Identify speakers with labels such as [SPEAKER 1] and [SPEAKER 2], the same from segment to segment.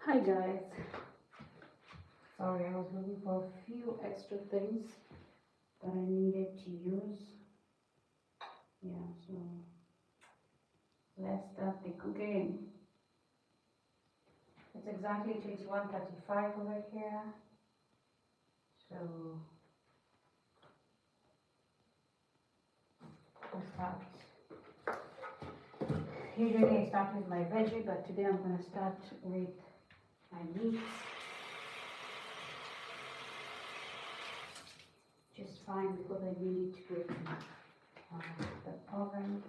[SPEAKER 1] Hi guys. Sorry, I was looking for a few extra things that I needed to use. Yeah, so let's start the cooking. It's exactly 21:35 over here. So we'll start. Usually I start with my veggie, but today I'm gonna start with my meats. Just fine because I need to go to the oven.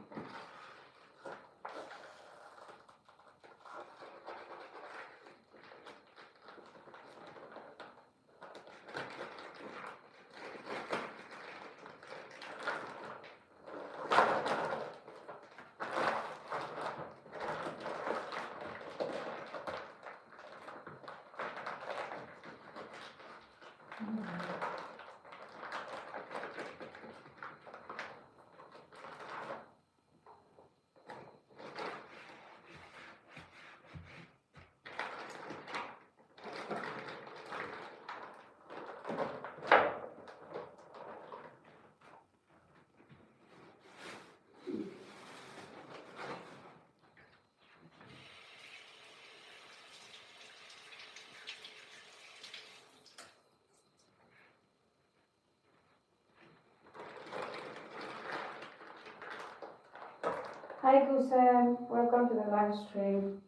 [SPEAKER 1] Hi Gusam, welcome to the live stream.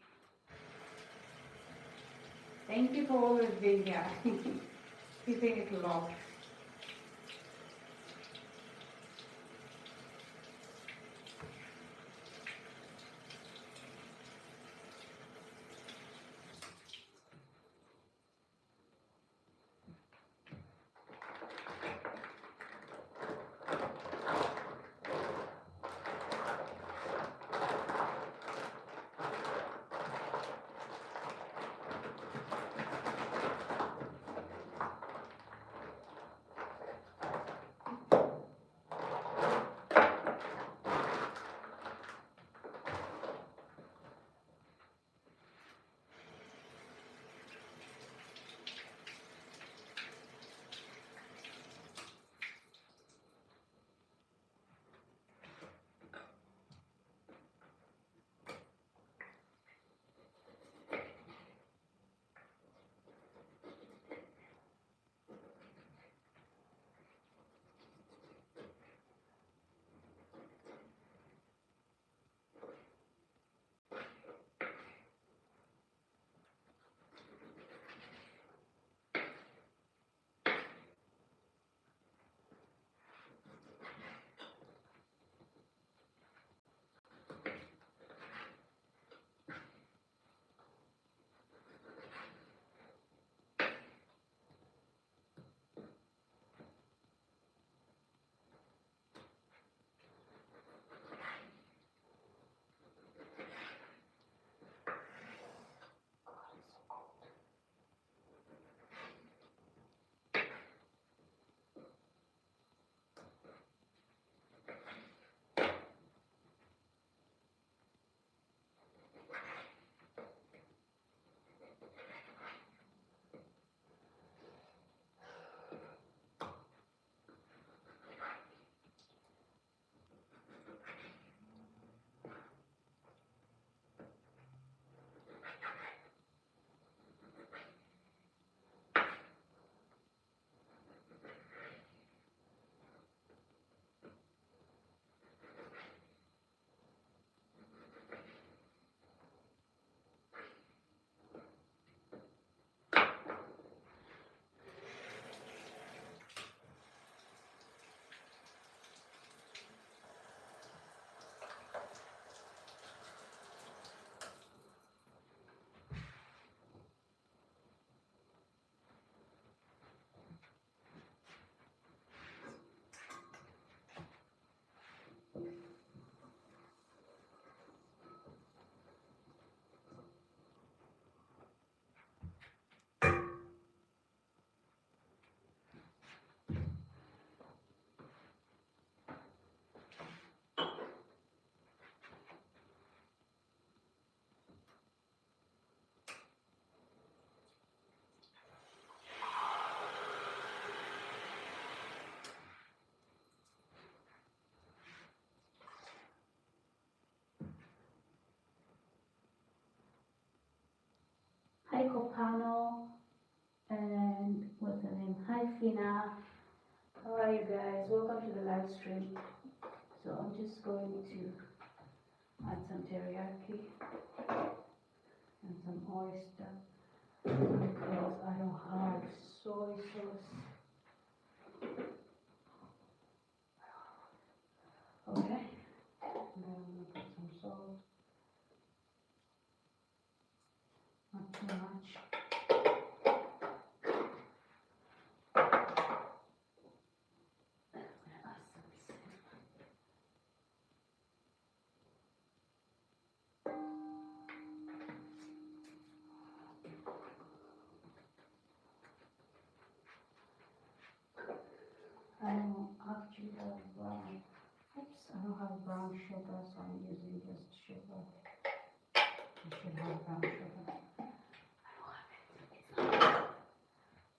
[SPEAKER 1] Thank you for always being here. Keeping it locked. Hi Copano, and what's the name? Hi Fina. How are you guys? Welcome to the live stream. So I'm just going to add some teriyaki and some oyster because I don't have soy sauce. Okay, and then I'm gonna put some salt, not too much. I don't actually have brown. Oops, I don't have brown sugar, so I'm using just sugar. I should have brown sugar. I don't have it.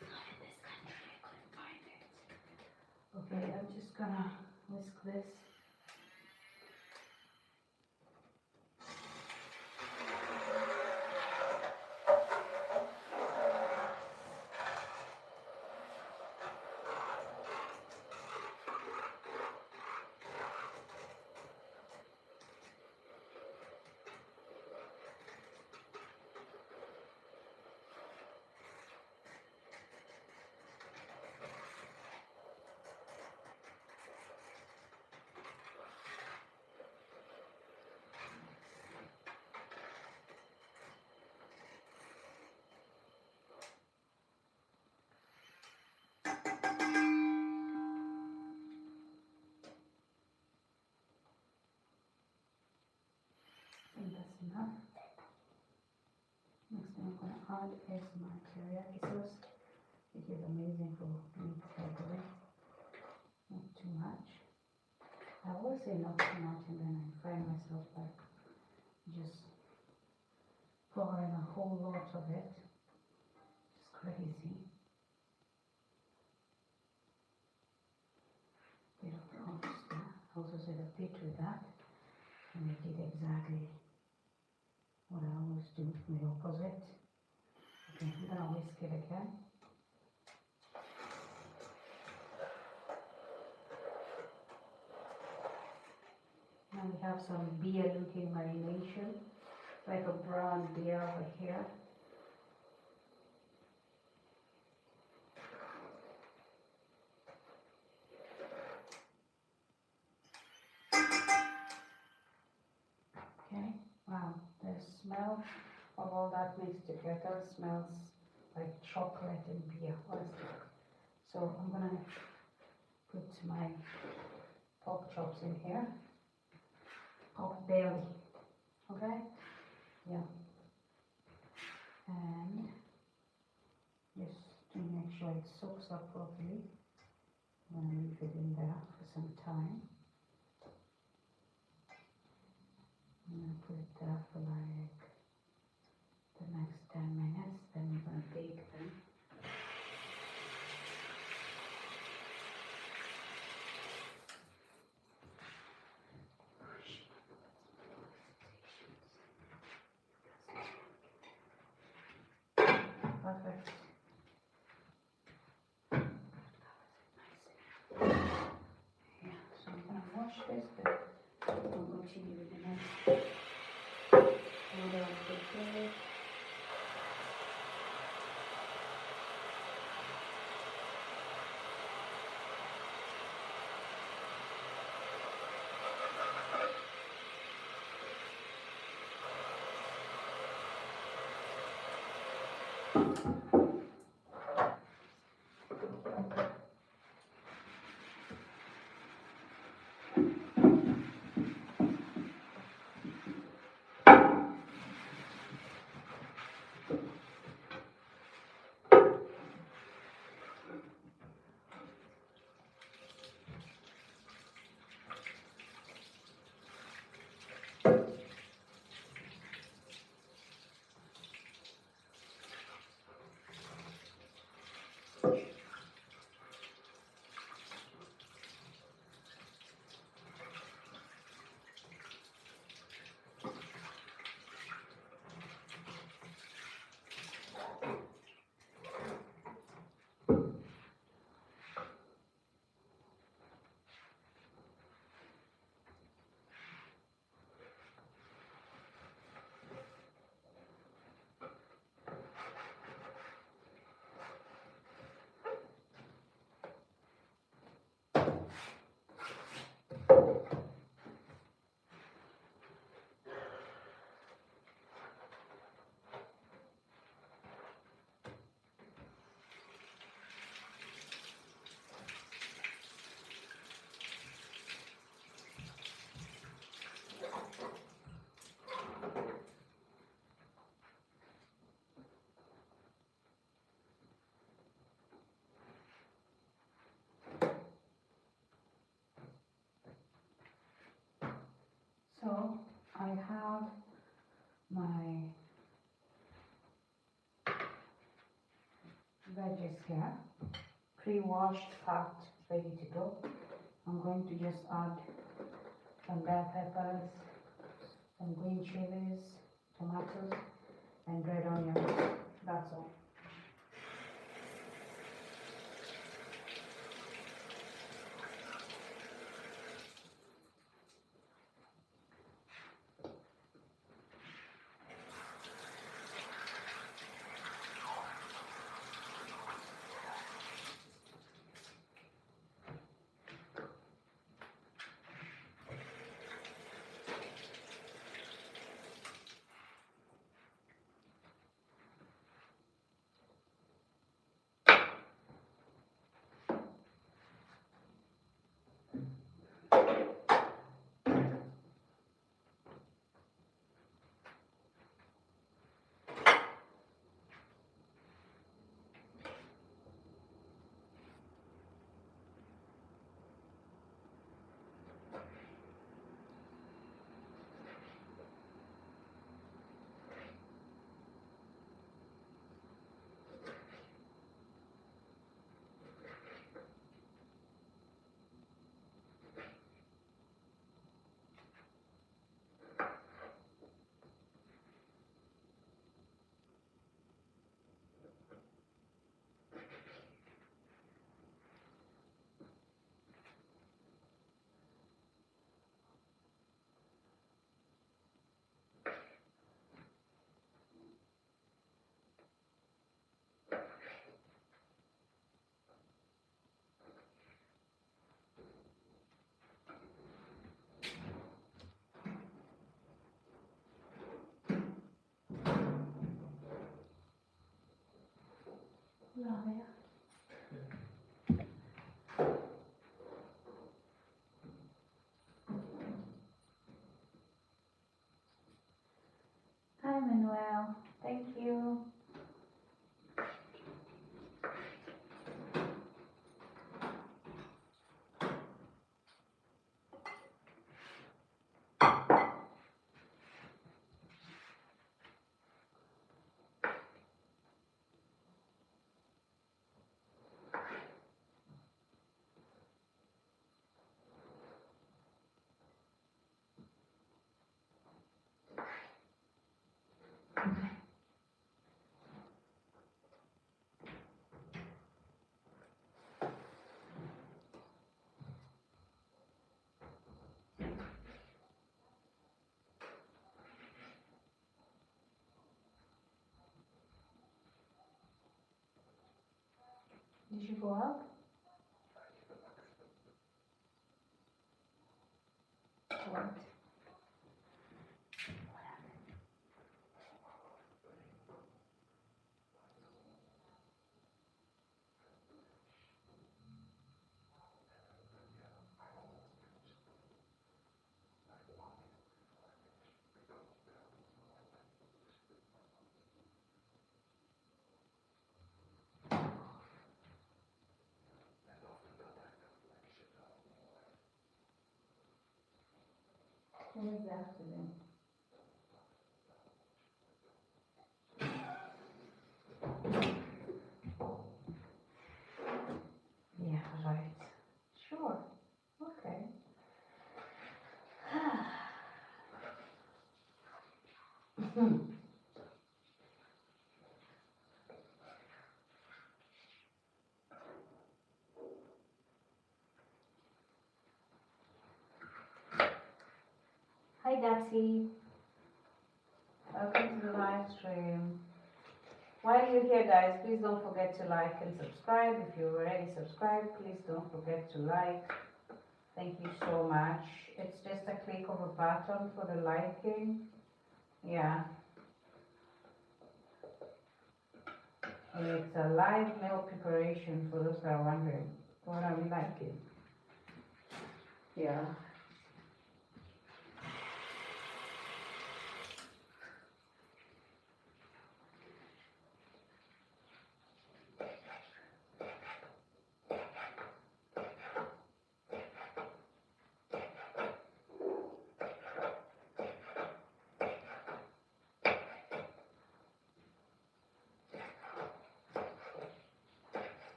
[SPEAKER 1] It's not in this country. I couldn't find it. Okay, I'm just gonna whisk this. And that's enough. Next thing I'm going to add is my teriyaki sauce. It is amazing for meat category. Not too much. I always say not too much, and then I find myself like just pouring a whole lot of it. It's crazy. Bit of oyster. I also said a bit with that, and I did exactly what I always do, the opposite. Okay, I'm gonna whisk it again. Now we have some beer looking marination, like a brown beer over here. Okay, wow, the smell of all that mixed together smells like chocolate and beer, honestly. So I'm gonna put my pork chops in here, pork belly, okay? Yeah. And just to make sure it soaks up properly, I'm gonna leave it in there for some time. I'm gonna put it there for like the next 10 minutes, then we're gonna bake them. Perfect. Yeah, so I'm gonna wash this, but I'll continue with the next order of the day. So I have my veggies here, pre-washed, packed, ready to go. I'm going to just add some bell peppers, some green chilies, tomatoes, and red onions. That's all. Yeah. Hi Manuel, thank you. Did you go up? What? What was the accident? Yeah, right. Sure. Okay. Hi Daxie. Welcome to the live stream. While you're here guys, please don't forget to like and subscribe. If you're already subscribed, please don't forget to like. Thank you so much. It's just a click of a button for the liking. Yeah. And it's a live meal preparation for those that are wondering. What are we liking? Yeah.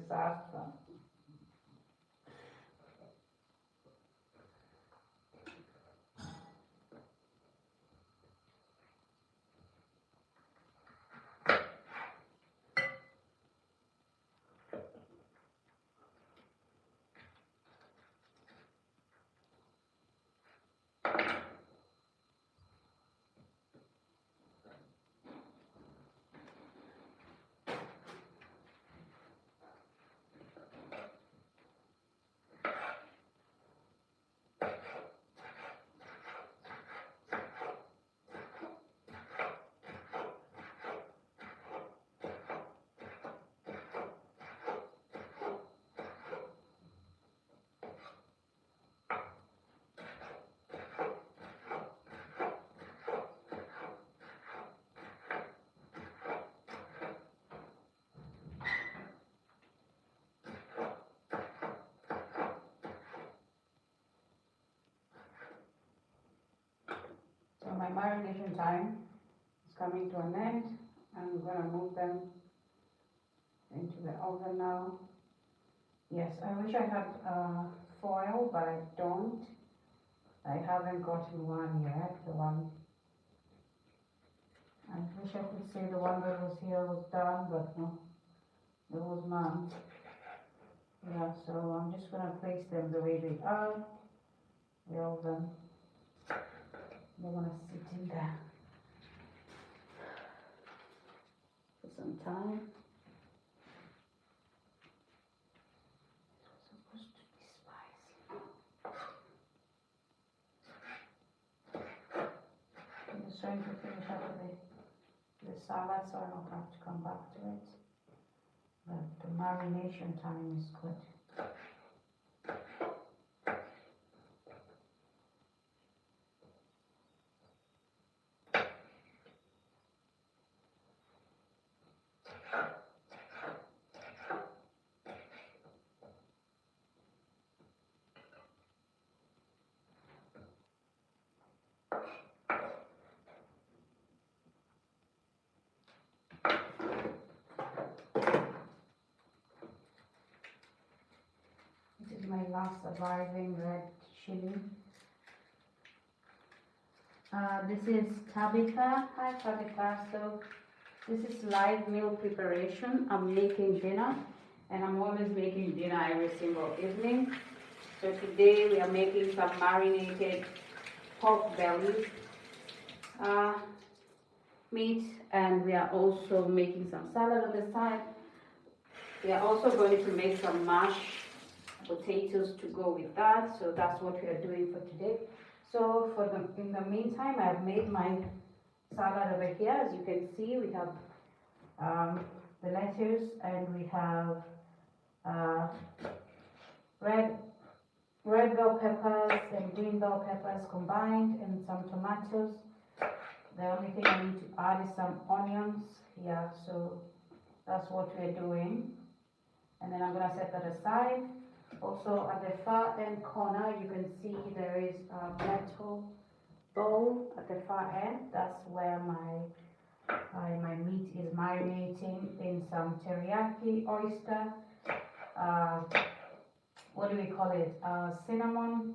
[SPEAKER 1] disaster. So my marination time is coming to an end. I'm going to move them into the oven now. Yes, I wish I had foil, but I don't. I haven't gotten one yet. The one, I wish I could say the one that was here was done, but no, there was none. Yeah, so I'm just going to place them the way they are. The oven. They want to sit in there for some time. It's supposed to be spicy. I'm just trying to finish up the salad so I don't have to come back to it. But the marination time is good. This is my last surviving red chili. This is Tabitha. Hi Tabitha. So this is live meal preparation. I'm making dinner, and I'm always making dinner every single evening. So today we are making some marinated pork belly meat, and we are also making some salad on the side. We are also going to make some mashed potatoes to go with that, so that's what we are doing for today. So in the meantime, I've made my salad over here. As you can see, we have the lettuce, and we have red bell peppers and green bell peppers combined, and some tomatoes. The only thing I need to add is some onions. Yeah, so that's what we're doing. And then I'm gonna set that aside. Also at the far end corner, you can see there is a metal bowl at the far end. That's where my meat is marinating in some teriyaki oyster. What do we call it? Cinnamon.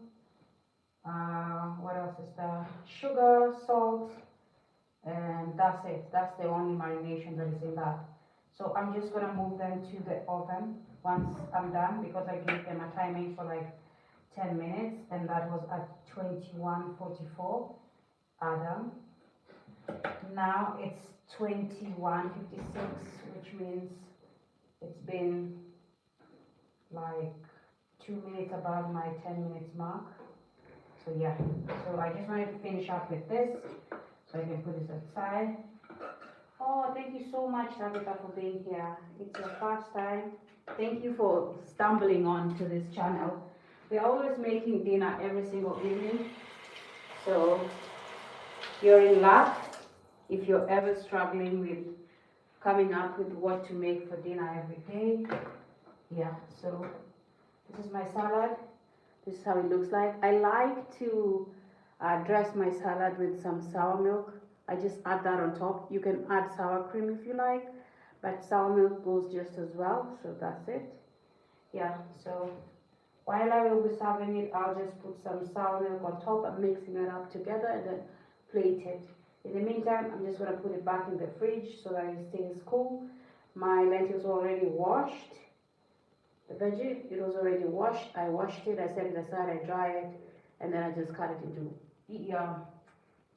[SPEAKER 1] What else is there? Sugar, salt, and that's it. That's the only marination that is in that. So I'm just gonna move them to the oven once I'm done, because I gave them a timing for like 10 minutes, and that was at 21:44 Adam. Now it's 21:56, which means it's been like 2 minutes above my 10 minutes mark. So yeah, so I just wanted to finish up with this so I can put this aside. Oh, thank you so much, Tabitha, for being here. It's your first time. Thank you for stumbling onto this channel. We're always making dinner every single evening, so you're in luck if you're ever struggling with coming up with what to make for dinner every day. Yeah, so this is my salad. This is how it looks like. I like to dress my salad with some sour milk. I just add that on top. You can add sour cream if you like, but sour milk goes just as well, so that's it. Yeah, so while I will be serving it, I'll just put some sour milk on top and mixing it up together and then plate it. In the meantime, I'm just going to put it back in the fridge so that it stays cool. My lentils were already washed. The veggie, it was already washed. I washed it, I set it aside, I dry it, and then I just cut it into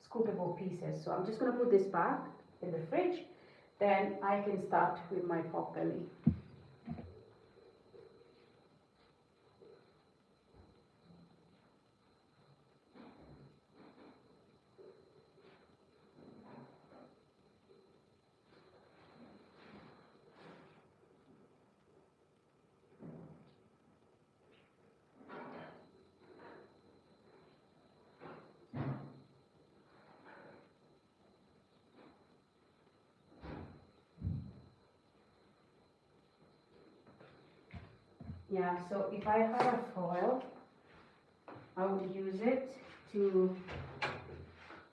[SPEAKER 1] scoopable pieces. So I'm just going to put this back in the fridge. Then I can start with my pork belly. Yeah, so if I had a foil, I would use it to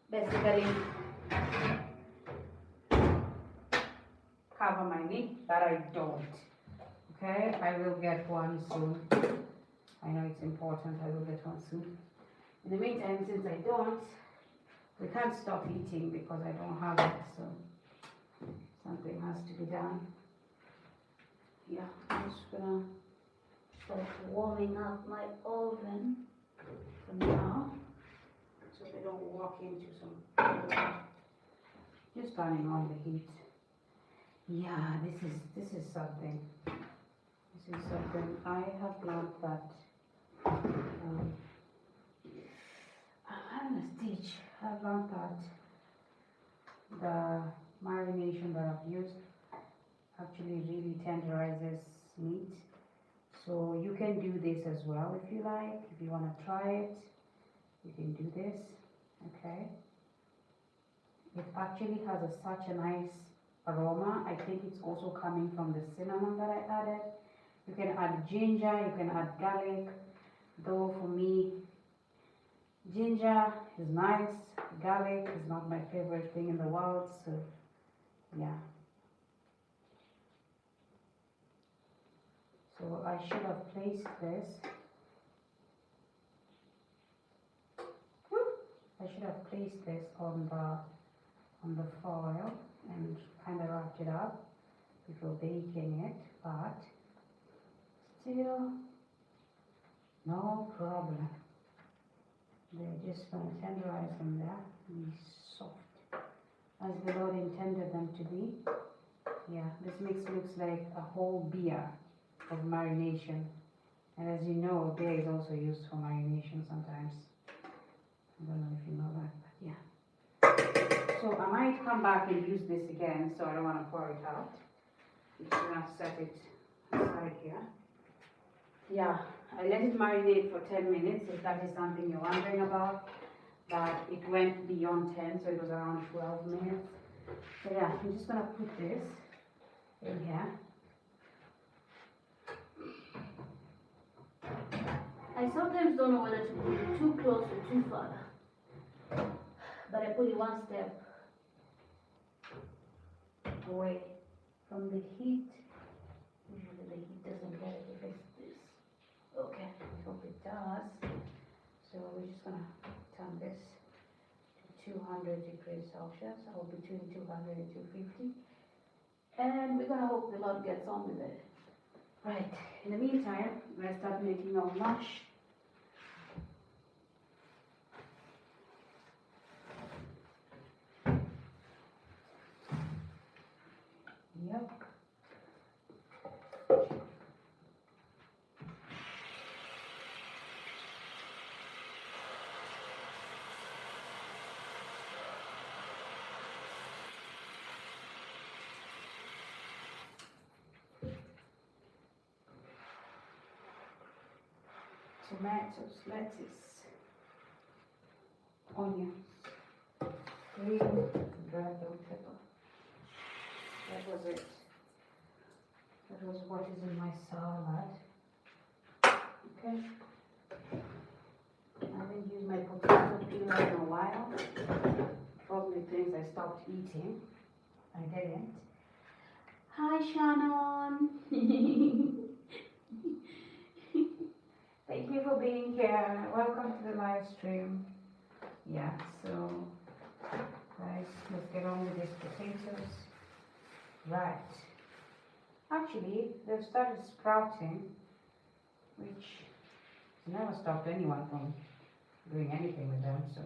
[SPEAKER 1] basically cover my meat, but I don't. Okay, I will get one soon. I know it's important, I will get one soon. In the meantime, since I don't, we can't stop eating because I don't have it, so something has to be done. Yeah, I'm just gonna start warming up my oven for now, so they don't walk into some. Just turning on the heat. Yeah, this is something. This is something I have learned that I'm having a stitch. I've learned that the marination that I've used actually really tenderizes meat. So you can do this as well if you like. If you want to try it, you can do this. Okay. It actually has such a nice aroma. I think it's also coming from the cinnamon that I added. You can add ginger, you can add garlic. Though for me, ginger is nice. Garlic is not my favorite thing in the world. So yeah. So I should have placed this. I should have placed this on the foil and kind of wrapped it up before baking it, but still no problem. They're just going to tenderize them there, be soft as the Lord intended them to be. Yeah, this mix looks like a whole beer of marination, and as you know, beer is also used for marination sometimes. I don't know if you know that, but yeah. So I might come back and use this again, so I don't want to pour it out. I'm just going to set it aside here. Yeah, I let it marinate for 10 minutes, if that is something you're wondering about. But it went beyond 10, so it was around 12 minutes. So yeah, I'm just going to put this in here. I sometimes don't know whether to put it too close or too far, but I put it one step away from the heat. Usually the heat doesn't get it if it's this. Okay, I hope it does. So we're just gonna turn this to 200 degrees Celsius, or between 200 and 250. And we're gonna hope the Lord gets on with it. Right, in the meantime, I'm gonna start making our mash. Yep. Tomatoes, lettuce, onions, green red bell pepper. That was it. That was what is in my salad. Okay. I haven't used my potato peeler in a while. Probably things I stopped eating. I didn't. Hi, Shannon. Thank you for being here. Welcome to the live stream. Yeah, so guys, let's get on with these potatoes. Right. Actually, they've started sprouting, which never stopped anyone from doing anything with them. So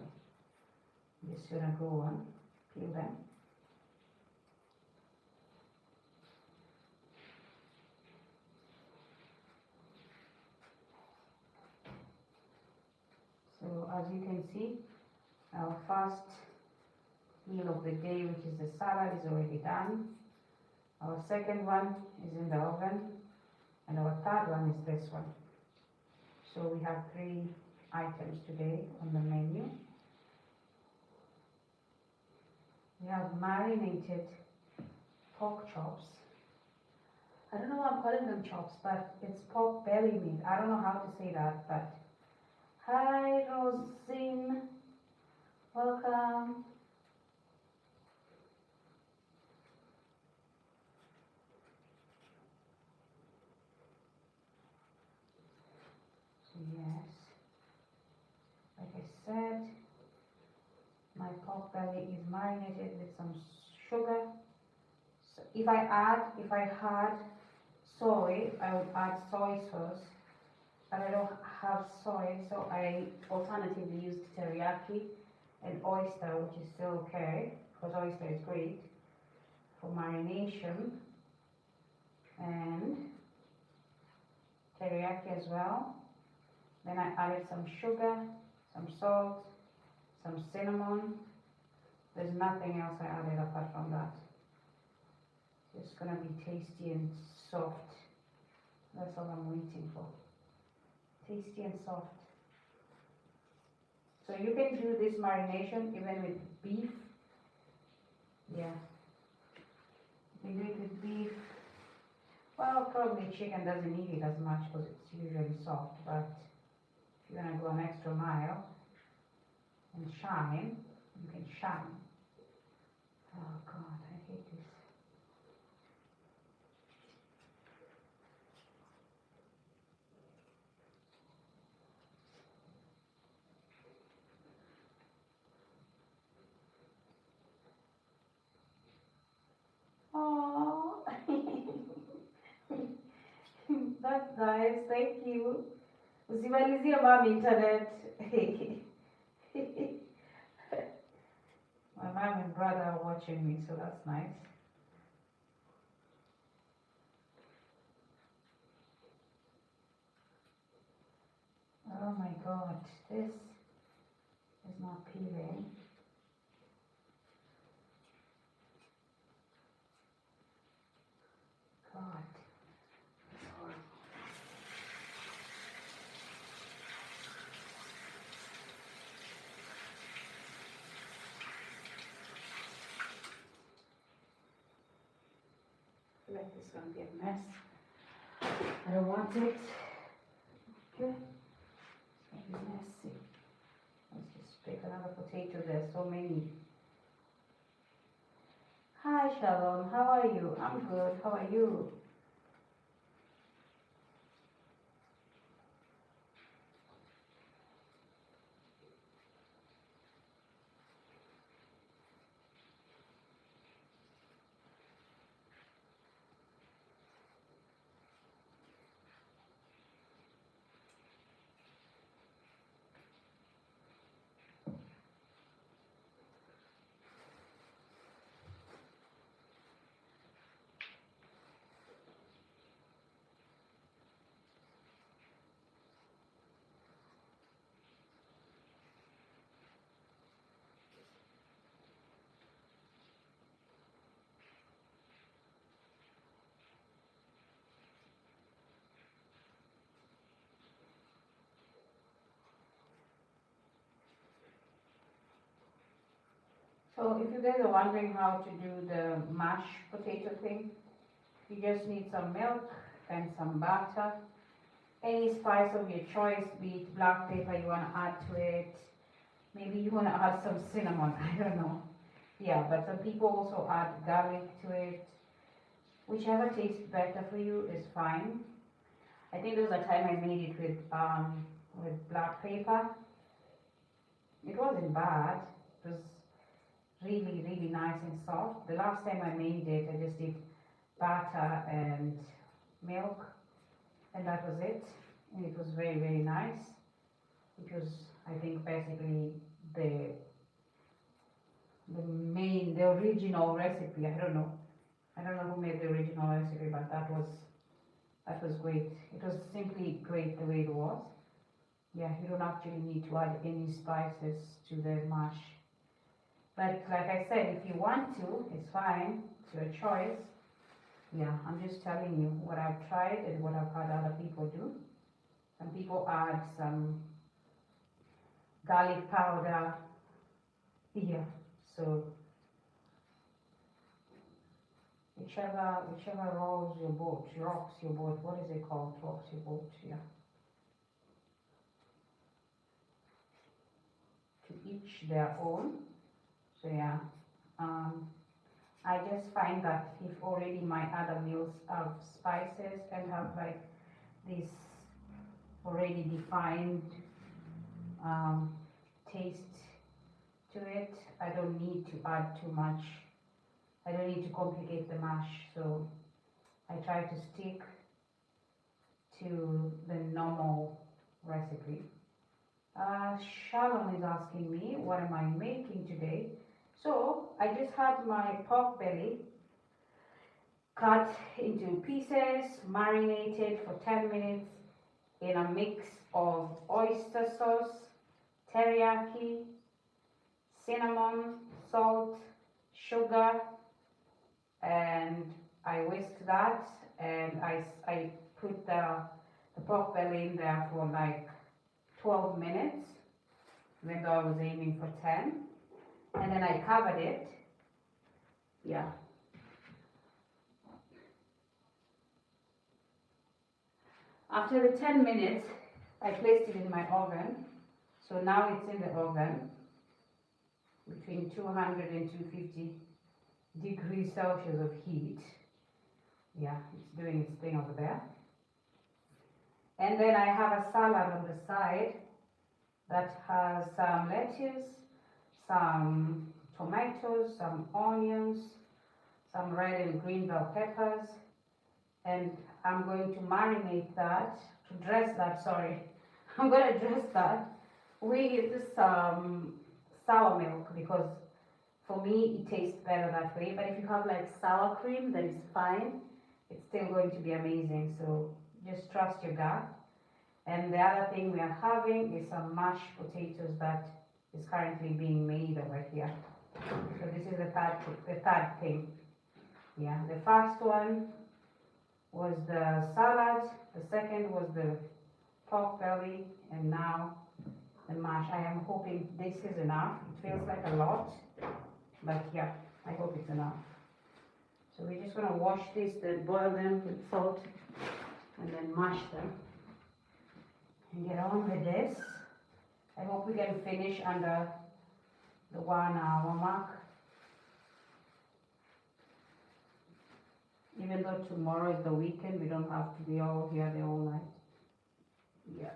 [SPEAKER 1] I'm just gonna go on, peel them. So as you can see, our first meal of the day, which is the salad, is already done. Our second one is in the oven, and our third one is this one. So we have 3 items today on the menu. We have marinated pork chops. I don't know why I'm calling them chops, but it's pork belly meat. I don't know how to say that, but hi, Rosine. Welcome. So yes, like I said, my pork belly is marinated with some sugar. So if I had soy, I would add soy sauce, but I don't have soy, so I alternatively used teriyaki and oyster, which is still okay, because oyster is great for marination, and teriyaki as well. Then I added some sugar, some salt, some cinnamon. There's nothing else I added apart from that. It's gonna be tasty and soft. That's all I'm waiting for. Tasty and soft. So you can do this marination even with beef. Yeah. You can do it with beef. Well, probably chicken doesn't need it as much because it's usually soft, but if you're gonna go an extra mile and shine, you can shine. Oh God, I hate this. Oh, that's nice. Thank you. Usimalizie mom internet. My mom and brother are watching me, so that's nice. Oh my God, this is not peeling. God. I feel like this is gonna be a mess. I don't want it. Okay. It's gonna be messy. Let's just pick another potato. There's so many. Hi Shalom, how are you? I'm good. How are you? So if you guys are wondering how to do the mashed potato thing, you just need some milk and some butter, any spice of your choice, be it black pepper you want to add to it, maybe you want to add some cinnamon, I don't know. Yeah, but some people also add garlic to it. Whichever tastes better for you is fine. I think there was a time I made it with black pepper. It wasn't bad. It was really, really nice and soft. The last time I made it, I just did butter and milk, and that was it. And it was very, very nice. It was, I think, basically the original recipe. I don't know who made the original recipe, but that was great. It was simply great the way it was. Yeah, you don't actually need to add any spices to the mash. But like I said, if you want to, it's fine. It's your choice. Yeah, I'm just telling you what I've tried and what I've had other people do. Some people add some garlic powder here. So whichever rocks your boat, what is it called? Rocks your boat, yeah. To each their own. So yeah, I just find that if already my other meals have spices and have like this already defined taste to it, I don't need to add too much. I don't need to complicate the mash, so I try to stick to the normal recipe. Shalom is asking me, what am I making today? So I just had my pork belly cut into pieces, marinated for 10 minutes in a mix of oyster sauce, teriyaki, cinnamon, salt, sugar, and I whisked that, and I put the pork belly in there for like 12 minutes, even though I was aiming for 10, and then I covered it. Yeah. After the 10 minutes, I placed it in my oven. So now it's in the oven between 200 and 250 degrees Celsius of heat. Yeah, it's doing its thing over there. And then I have a salad on the side that has some lettuce, some tomatoes, some onions, some red and green bell peppers, and I'm going to marinate that, I'm going to dress that with some sour milk, because for me it tastes better that way. But if you have like sour cream, then it's fine. It's still going to be amazing, so just trust your gut. And the other thing we are having is some mashed potatoes that is currently being made over here. So this is the third thing. Yeah, the first one was the salad, the second was the pork belly, and now the mash. I am hoping this is enough. It feels like a lot, but yeah, I hope it's enough. So we're just going to wash these, then boil them with salt, and then mash them. And get on with this. I hope we can finish under the 1 hour mark. Even though tomorrow is the weekend, we don't have to be all here the whole night. Yeah.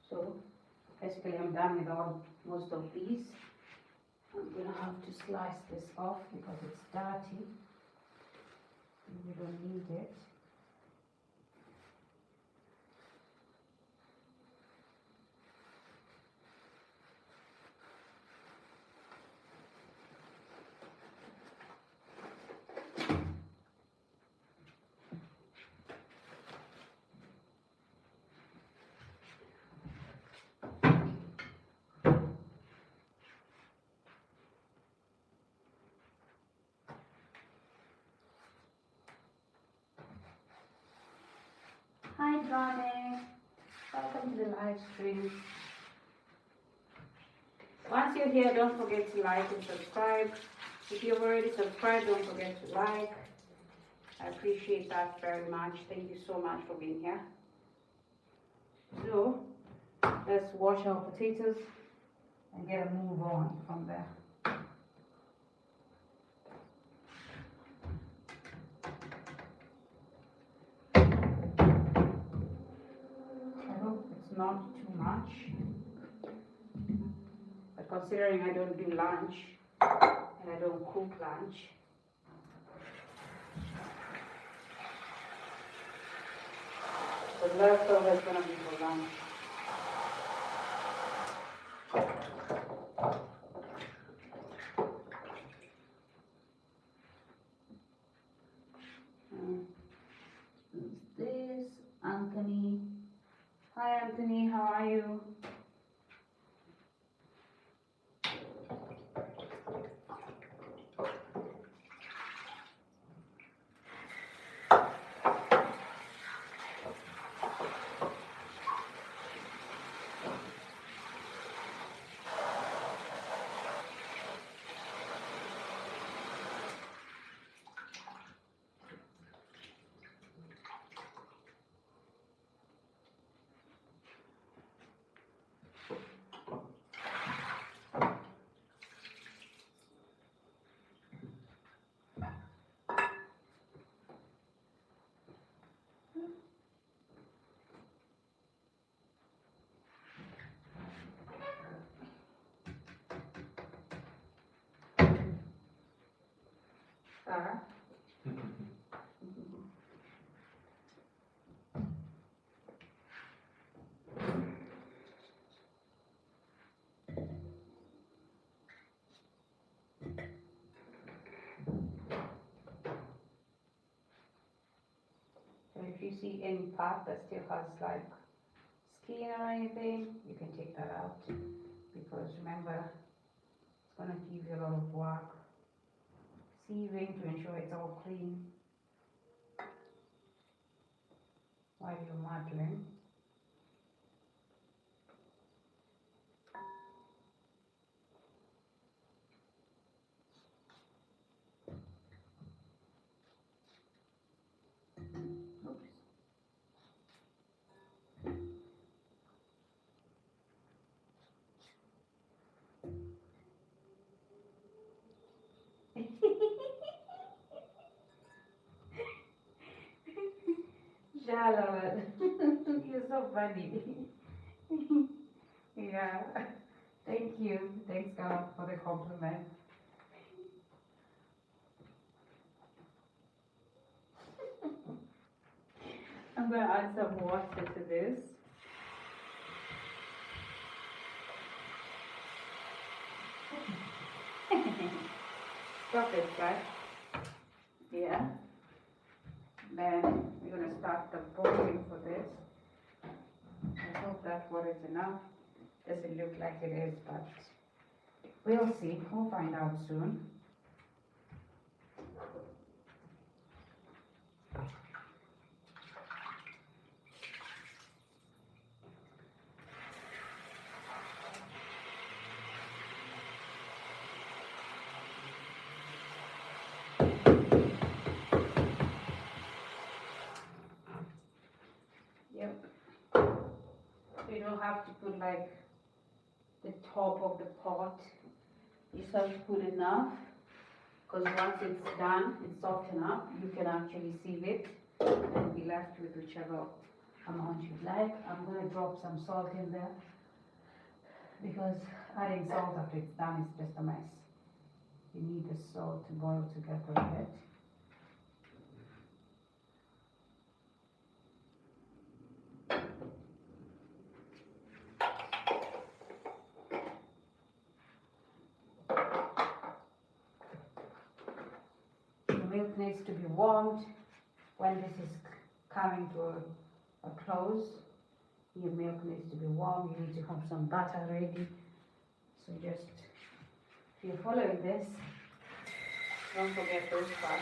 [SPEAKER 1] So basically I'm done with most of these. I'm gonna have to slice this off because it's dirty. We don't need it. Hi, Johnny. Welcome to the live stream. Once you're here, don't forget to like and subscribe. If you've already subscribed, don't forget to like. I appreciate that very much. Thank you so much for being here. So, let's wash our potatoes and get a move on from there. I hope it's not too much. But considering I don't do lunch and I don't cook lunch, the leftover is gonna be for lunch. Who's this? Anthony. Hi Anthony, how are you? Sarah? So if you see any part that still has like skin or anything, you can take that out, because remember, it's going to give you a lot of work sieving to ensure it's all clean while you're modeling. Oops. Charlotte, you're so funny. Yeah, thank you. Thanks God for the compliment. I'm going to add some water to this. Stop it, right? Yeah. Then we're going to start the boiling for this. I hope that water is enough. Doesn't look like it is, but we'll see. We'll find out soon. Yep. You don't have to put like the top of the pot. You just have to put enough, because once it's done, it's softened up, you can actually sieve it and be left with whichever amount you'd like. I'm going to drop some salt in there, because adding salt after it's done is just a mess. You need the salt to boil together with it. Milk needs to be warmed. When this is coming to a close, your milk needs to be warm. You need to have some butter ready. So just, if you're following this, don't forget those parts.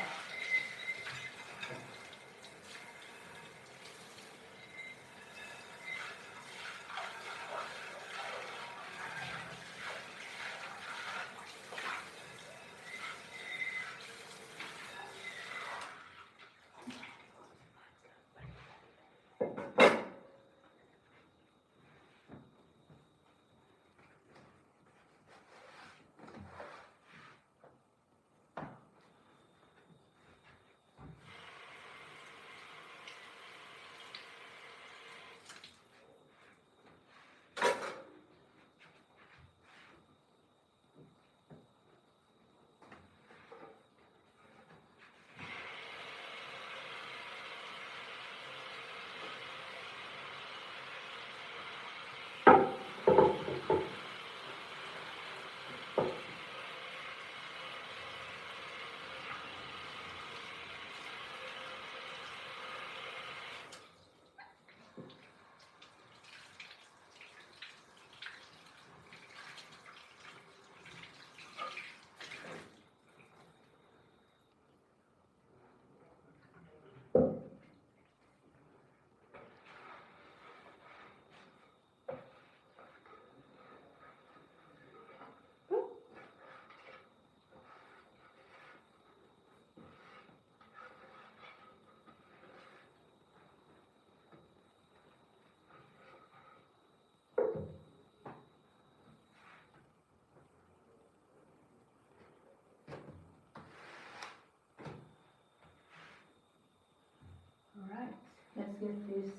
[SPEAKER 1] get this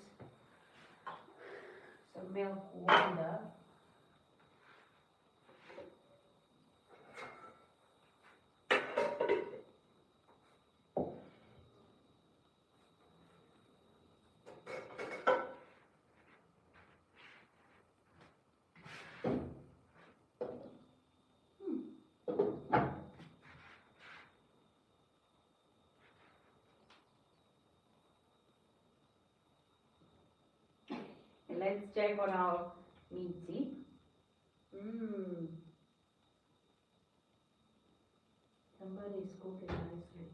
[SPEAKER 1] some milk wonder. Let's check on our meaty. Somebody is cooking nicely.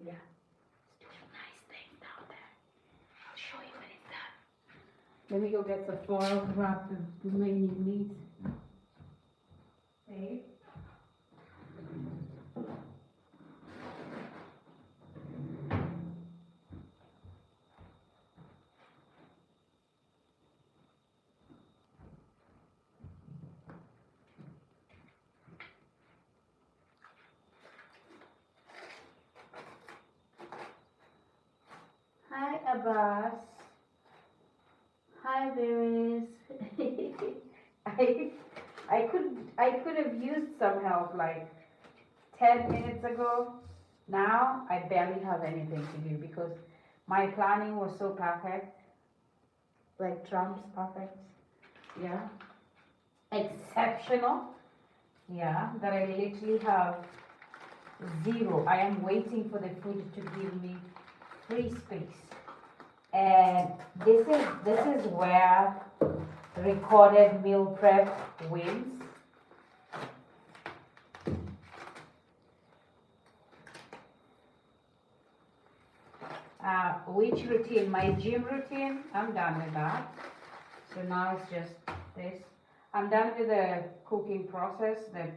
[SPEAKER 1] Yeah, it's doing nice things down there. I'll show you when it's done. Let me go get some foil to wrap the remaining meat. Okay. Hi Abbas. Hi Veris. I could have used some help like 10 minutes ago. Now I barely have anything to do because my planning was so perfect. Like Trump's perfect. Yeah. Exceptional. Yeah. That I literally have zero. I am waiting for the food to give me free space. And this is where recorded meal prep wins. Which routine? My gym routine, I'm done with that. So now it's just this. I'm done with the cooking process, the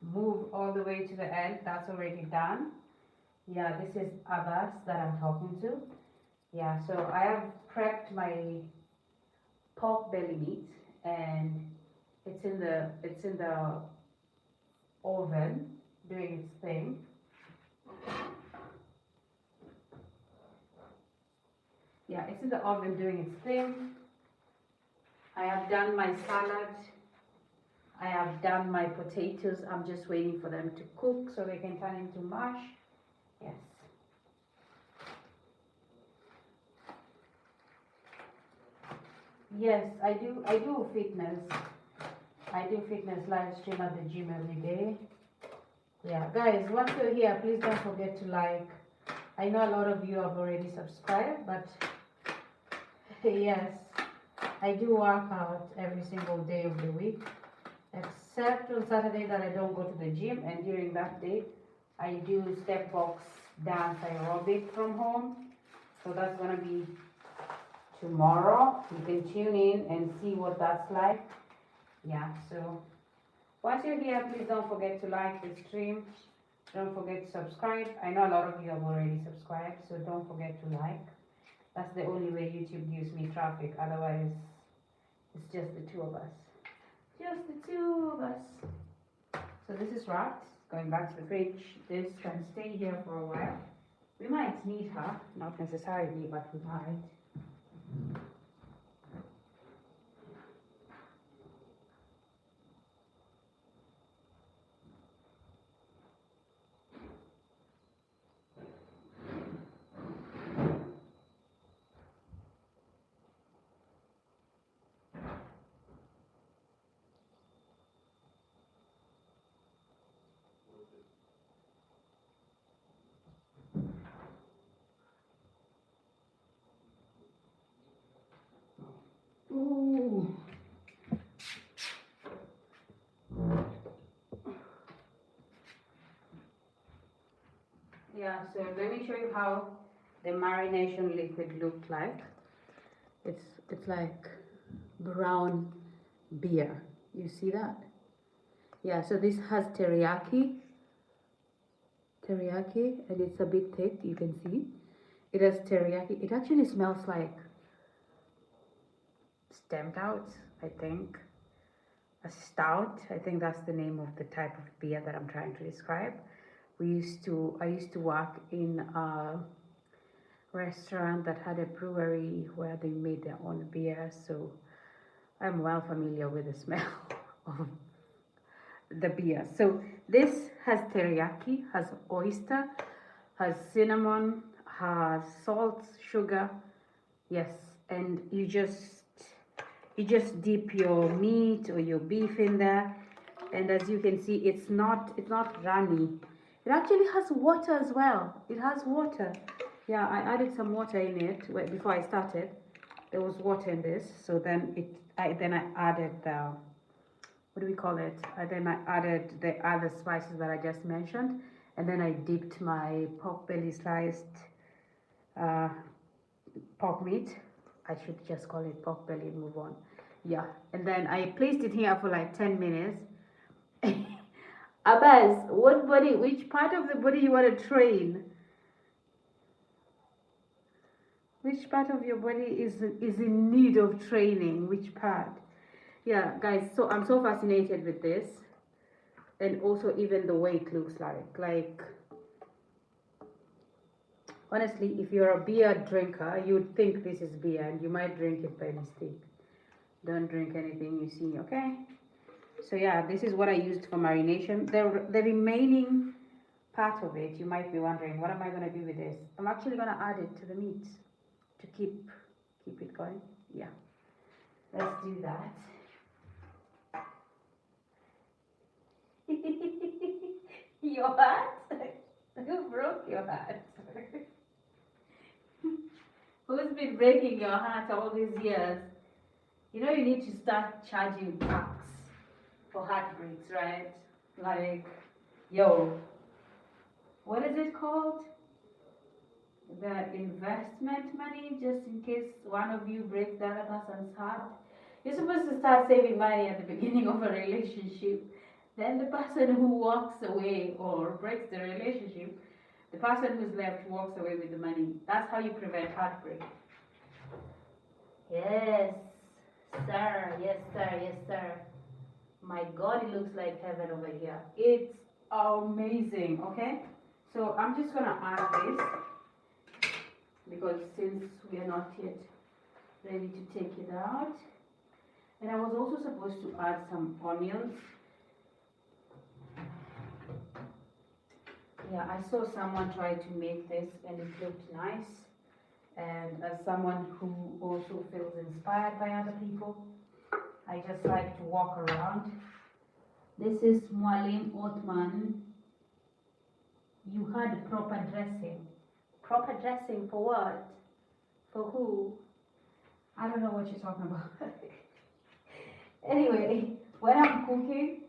[SPEAKER 1] move all the way to the end, that's already done. Yeah, this is Abbas that I'm talking to. Yeah, so I have prepped my pork belly meat and it's in the oven doing its thing. Yeah, it's in the oven doing its thing. I have done my salad. I have done my potatoes. I'm just waiting for them to cook so they can turn into mush. Yes. Yes, I do fitness. I do fitness live stream at the gym every day. Yeah, guys, once you're here, please don't forget to like. I know a lot of you have already subscribed, but yes, I do work out every single day of the week, except on Saturday that I don't go to the gym, and during that day, I do step box dance aerobic from home. So that's gonna be tomorrow. You can tune in and see what that's like. Yeah, so once you're here, please don't forget to like the stream. Don't forget to subscribe. I know a lot of you have already subscribed, so don't forget to like. That's the only way YouTube gives me traffic. Otherwise, it's just the two of us. Just the two of us. So this is wrapped. Going back to the fridge. This can stay here for a while. We might need her. Not necessarily, but we might. Ooh. Yeah, so let me show you how the marination liquid looked like. It's like brown beer. You see that? Yeah, so this has teriyaki, and it's a bit thick, you can see. It has teriyaki. It actually smells like stamped out, I think. A stout, I think that's the name of the type of beer that I'm trying to describe. I used to work in a restaurant that had a brewery where they made their own beer, so I'm well familiar with the smell of the beer. So this has teriyaki, has oyster, has cinnamon, has salt, sugar, yes, and you just dip your meat or your beef in there, and as you can see, it's not runny. It actually has water as well. It has water. Yeah, I added some water in it before I started. There was water in this, so then I added the, what do we call it? Then I added the other spices that I just mentioned, and then I dipped my pork belly sliced pork meat. I should just call it pork belly and move on. Yeah, and then I placed it here for like 10 minutes. Abbas, which part of the body you want to train? Which part of your body is in need of training? Which part? Yeah, guys, so I'm so fascinated with this. And also even the way it looks like honestly, if you're a beer drinker, you'd think this is beer and you might drink it by mistake. Don't drink anything you see, okay? So yeah, this is what I used for marination. The remaining part of it, you might be wondering, what am I going to do with this? I'm actually going to add it to the meat to keep it going. Yeah, let's do that. Your hat? Who broke your hat? Who's been breaking your hat all these years? You know you need to start charging tax for heartbreaks, right? Like, yo, what is it called? The investment money, just in case one of you breaks the other person's heart. You're supposed to start saving money at the beginning of a relationship. Then the person who walks away or breaks the relationship, the person who's left walks away with the money. That's how you prevent heartbreak. Yes, sir. Yes, sir. Yes, sir. My God, it looks like heaven over here. It's amazing, okay? So I'm just gonna add this because since we are not yet ready to take it out. And I was also supposed to add some onions. Yeah, I saw someone try to make this and it looked nice. And as someone who also feels inspired by other people, I just like to walk around. This is Mualim Othman. You had proper dressing. Proper dressing for what? For who? I don't know what you're talking about. Anyway, when I'm cooking,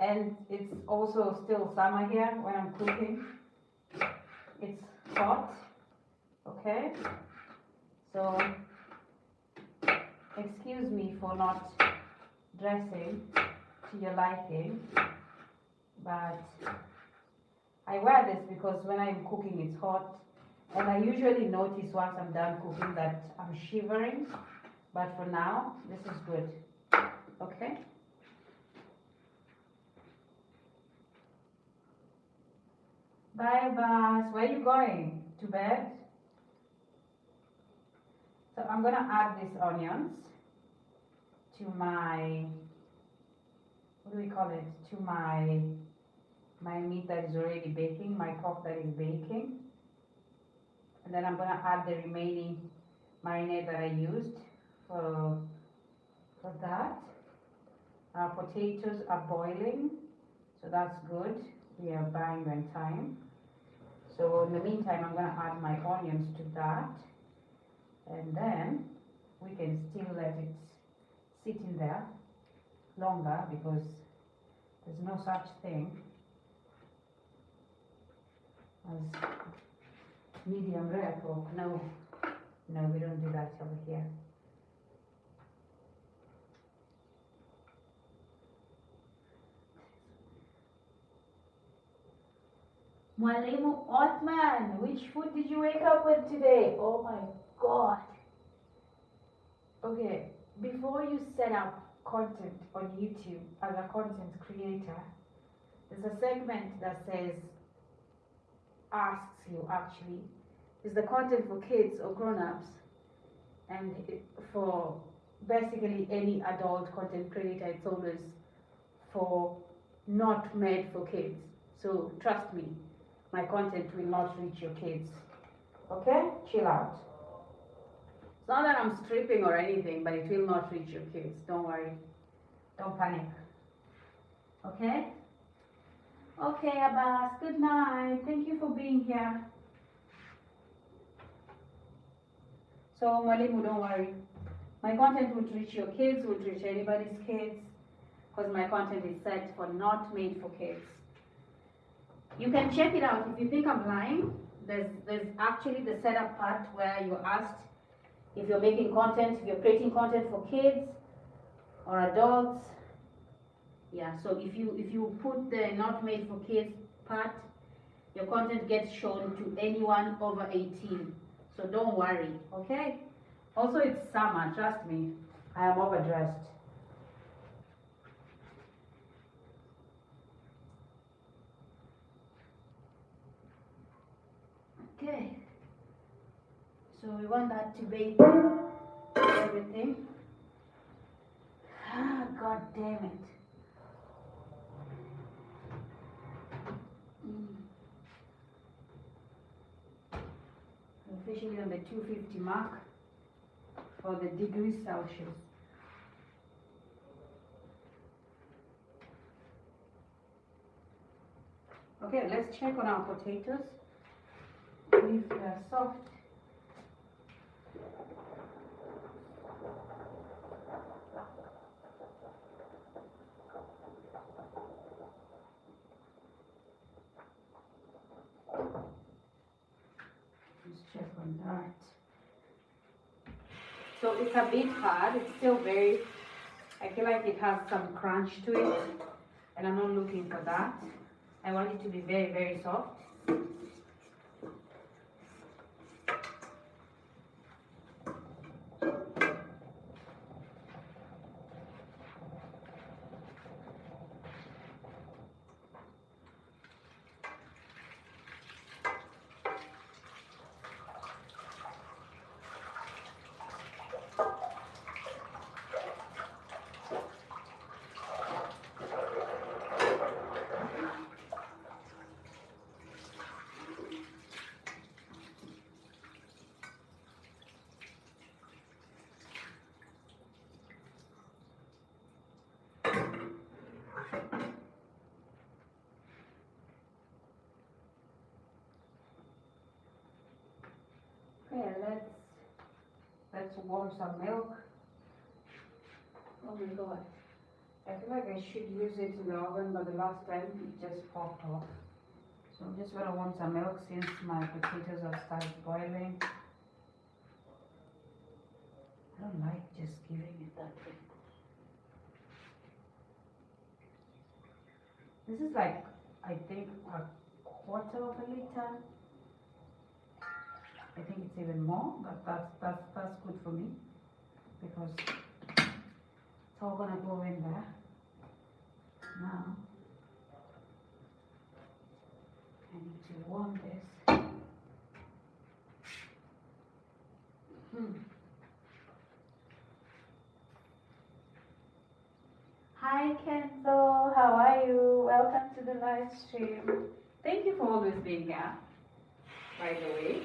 [SPEAKER 1] and it's also still summer here, when I'm cooking, it's hot, okay? So, excuse me for not dressing to your liking, but I wear this because when I'm cooking it's hot, and I usually notice once I'm done cooking that I'm shivering, but for now, this is good, okay? Bye, Bas. Where are you going? To bed? So I'm gonna add these onions to my, what do we call it? To my meat that is already baking, my pork that is baking. And then I'm gonna add the remaining marinade that I used for that. Our potatoes are boiling, so that's good. We are buying them time. So in the meantime, I'm gonna add my onions to that. And then we can still let it sit in there longer because there's no such thing as medium rare pork. No, we don't do that over here. Mwalimu Othman, which food did you wake up with today? Oh my God. Okay, before you set up content on YouTube as a content creator, there's a segment that says asks you actually, is the content for kids or grown-ups? And for basically any adult content creator, it's always for not made for kids. So trust me, my content will not reach your kids. Okay? Chill out. It's not that I'm stripping or anything, but it will not reach your kids. Don't worry. Don't panic. Okay? Okay, Abbas. Good night. Thank you for being here. So, Malimu, don't worry. My content would reach your kids, would reach anybody's kids, because my content is set for not made for kids. You can check it out. If you think I'm lying, there's actually the setup part where you're asked if you're making content, if you're creating content for kids or adults. Yeah, so if you put the not made for kids part, your content gets shown to anyone over 18. So don't worry, okay? Also, it's summer, trust me. I am overdressed. Okay. So we want that to bake everything. Ah, God damn it. Officially on the 250 mark for the degrees Celsius. Okay, let's check on our potatoes. If they're soft. Let's check on that. So it's a bit hard. It's still very, I feel like it has some crunch to it, and I'm not looking for that. I want it to be very, very soft. Okay, let's warm some milk. Oh my god. I feel like I should use it in the oven, but the last time it just popped off. So I'm just gonna warm some milk since my potatoes have started boiling. I don't like just giving it that way. This is like, I think, a quarter of a liter. I think it's even more, but that's good for me because it's all gonna go in there. Now I need to warm this. Hi Kenzo, how are you? Welcome to the live stream. Thank you for always being here, by the way.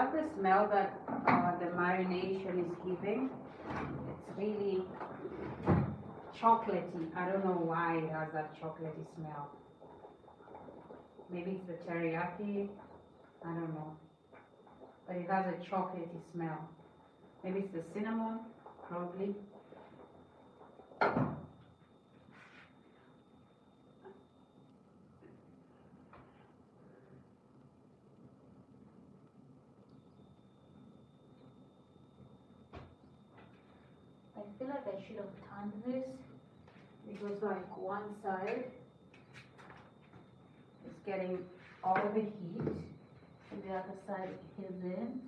[SPEAKER 1] love the smell that the marination is giving. It's really chocolatey. I don't know why it has that chocolatey smell. Maybe it's the teriyaki. I don't know. But it has a chocolatey smell. Maybe it's the cinnamon, probably. I feel like I should have turned this because like one side is getting all the heat and the other side isn't.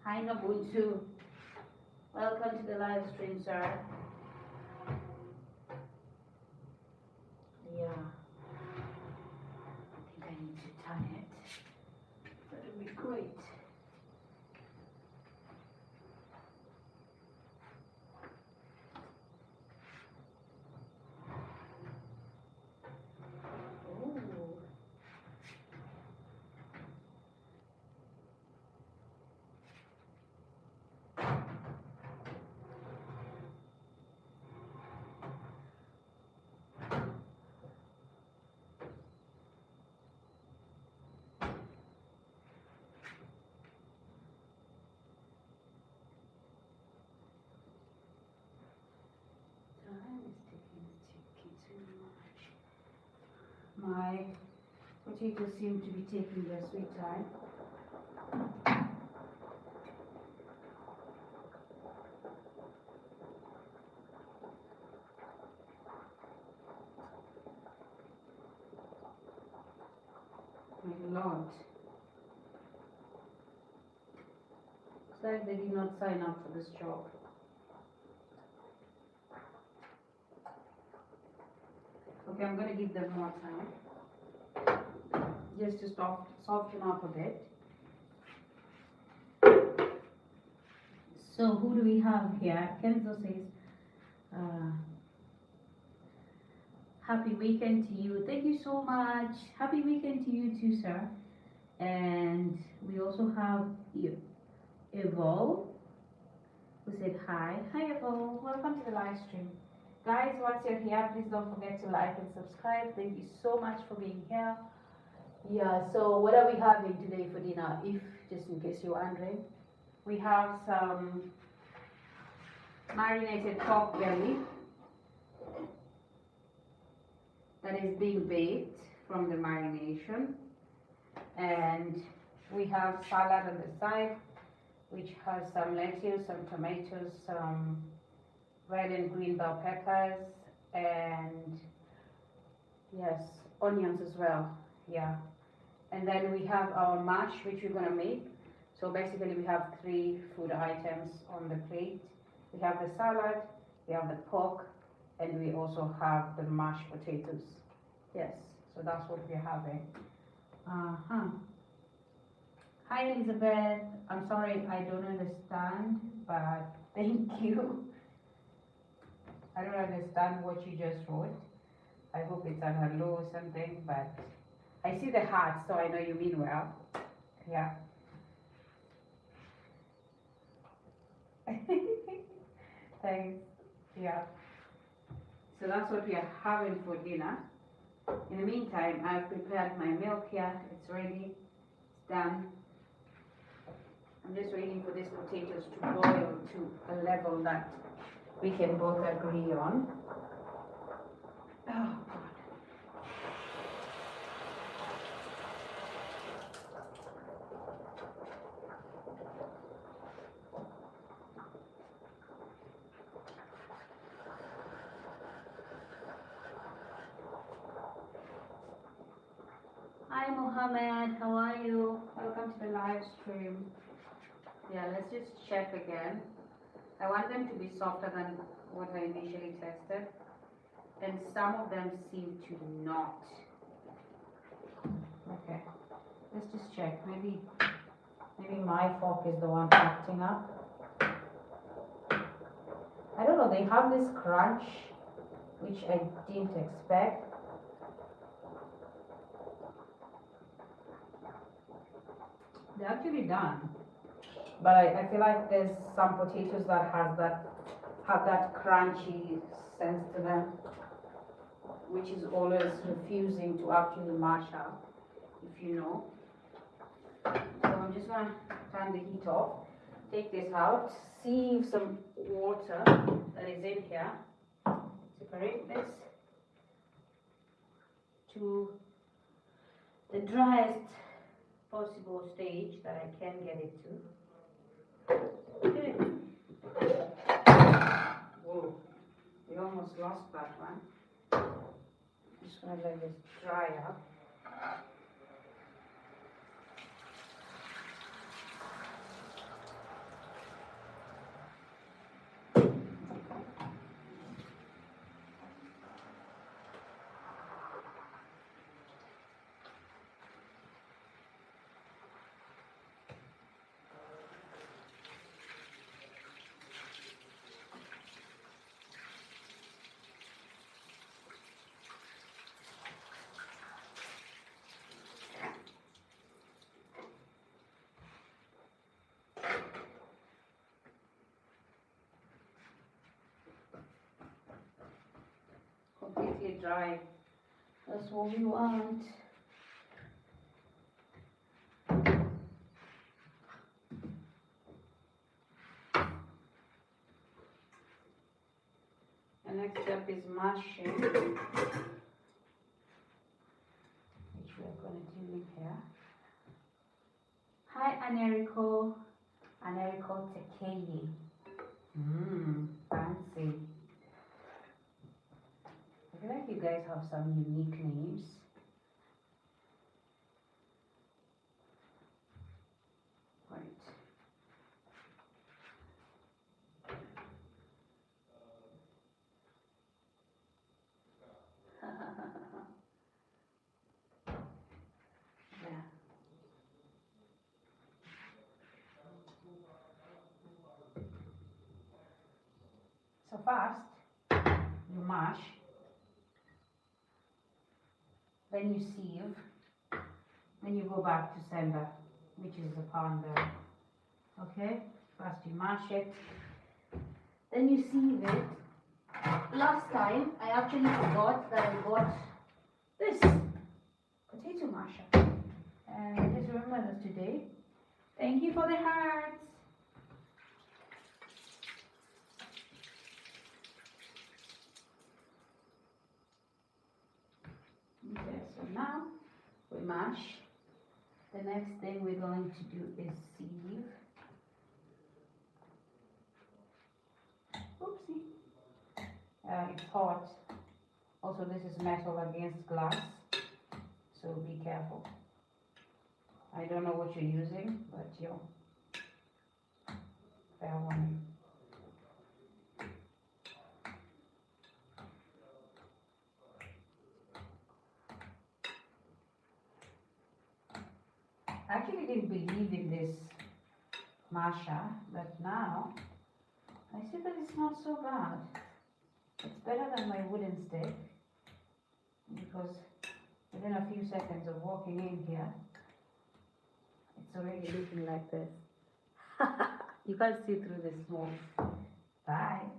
[SPEAKER 1] Hi Nobuntu, welcome to the live stream, sir. Yeah, I think I need to turn it. That would be great. My potatoes seem to be taking their sweet time. My Lord. It's like they did not sign up for this job. Okay, I'm going to give them more time. Just to soften up a bit. So who do we have here? Kenzo says, happy weekend to you. Thank you so much. Happy weekend to you too, sir. And we also have Evo, who said hi. Hi Evo, welcome to the live stream. Guys, once you're here, please don't forget to like and subscribe. Thank you so much for being here. Yeah, so what are we having today for dinner? Just in case you're wondering, we have some marinated pork belly that is being baked from the marination, and we have salad on the side, which has some lettuce, some tomatoes, some red and green bell peppers, and yes, onions as well. Yeah, and then we have our mash, which we're gonna make. So basically we have 3 food items on the plate. We have the salad, we have the pork, and we also have the mashed potatoes. Yes, so that's what we're having. Hi Elizabeth, I'm sorry I don't understand, but thank you. I don't understand what you just wrote. I hope it's a hello or something, but I see the heart, so I know you mean well. Yeah. Thanks. Yeah. So that's what we are having for dinner. In the meantime, I've prepared my milk here. It's ready. It's done. I'm just waiting for these potatoes to boil to a level that we can both agree on. Oh God. Hi Mohammed, how are you? Welcome to the live stream. Yeah, let's just check again. I want them to be softer than what I initially tested, and some of them seem to not. Okay, let's just check. Maybe my fork is the one acting up. I don't know, they have this crunch, which I didn't expect. they're actually done. But I feel like there's some potatoes that have that crunchy sense to them, which is always refusing to actually mash up, if you know. So I'm just gonna turn the heat off, take this out, sieve some water that is in here, separate this to the driest possible stage that I can get it to. Okay. Whoa, we almost lost that one. I'm just gonna let this dry up. Completely dry. That's what we want. The next step is mashing, which we're going to do in here. Hi, Anerico Tekeye. Fancy. I feel like you guys have some unique names. Right. Yeah. So first, you mash, then you sieve, then you go back to sender, which is the pounder. Okay? First you mash it, then you sieve it. Last time, I actually forgot that I got this potato masher. And I just remembered that today. Thank you for the hearts. Okay, so now we mash. The next thing we're going to do is sieve. Oopsie. It's hot. Also, this is metal against glass, so be careful. I don't know what you're using, but fair warning. I actually didn't believe in this masher, but now I see that it's not so bad. It's better than my wooden stick, because within a few seconds of walking in here, it's already looking like this. You can't see through the smoke. Bye.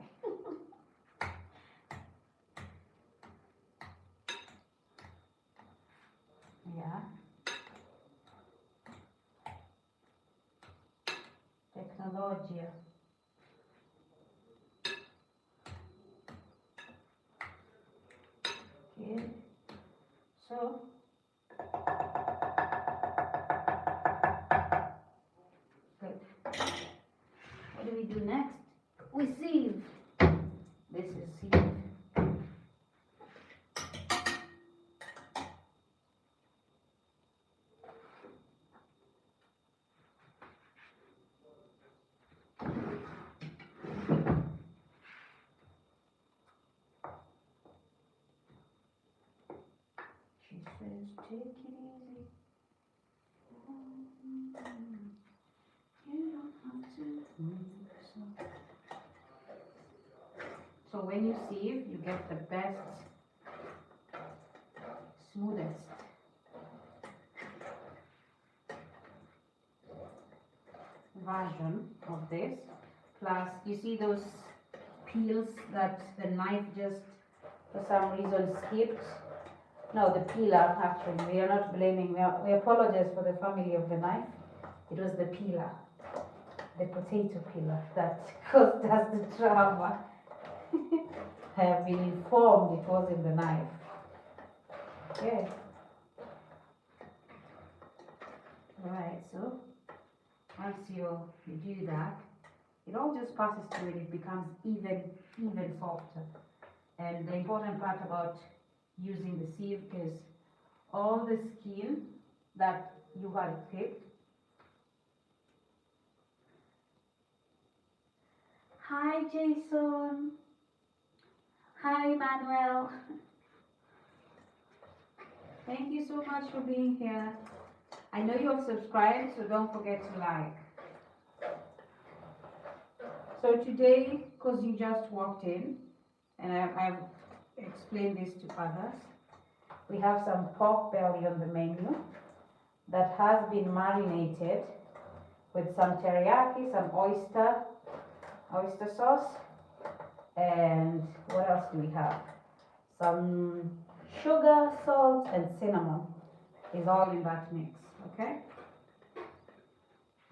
[SPEAKER 1] Yeah. Technologia. Okay. So good. What do we do next? We sieve. This is sieve. She says, take it easy. You don't have to move so. So when you sieve, you get the best, smoothest version of this. Plus, you see those peels that the knife just for some reason skipped? No, the peeler actually. We are not blaming, we apologize for the family of the knife. It was the peeler, the potato peeler that caused us the drama. I have been informed it wasn't the knife. Okay. Alright, so once you do that, it all just passes through and it becomes even softer. And the important part about using the sieve is all the skin that you had clipped. Hi Jason. Hi Manuel. Thank you so much for being here. I know you have subscribed, so don't forget to like. So today, because you just walked in, and I've explained this to others, we have some pork belly on the menu that has been marinated with some teriyaki, some oyster sauce, and what else do we have? Some sugar, salt, and cinnamon is all in that mix, okay?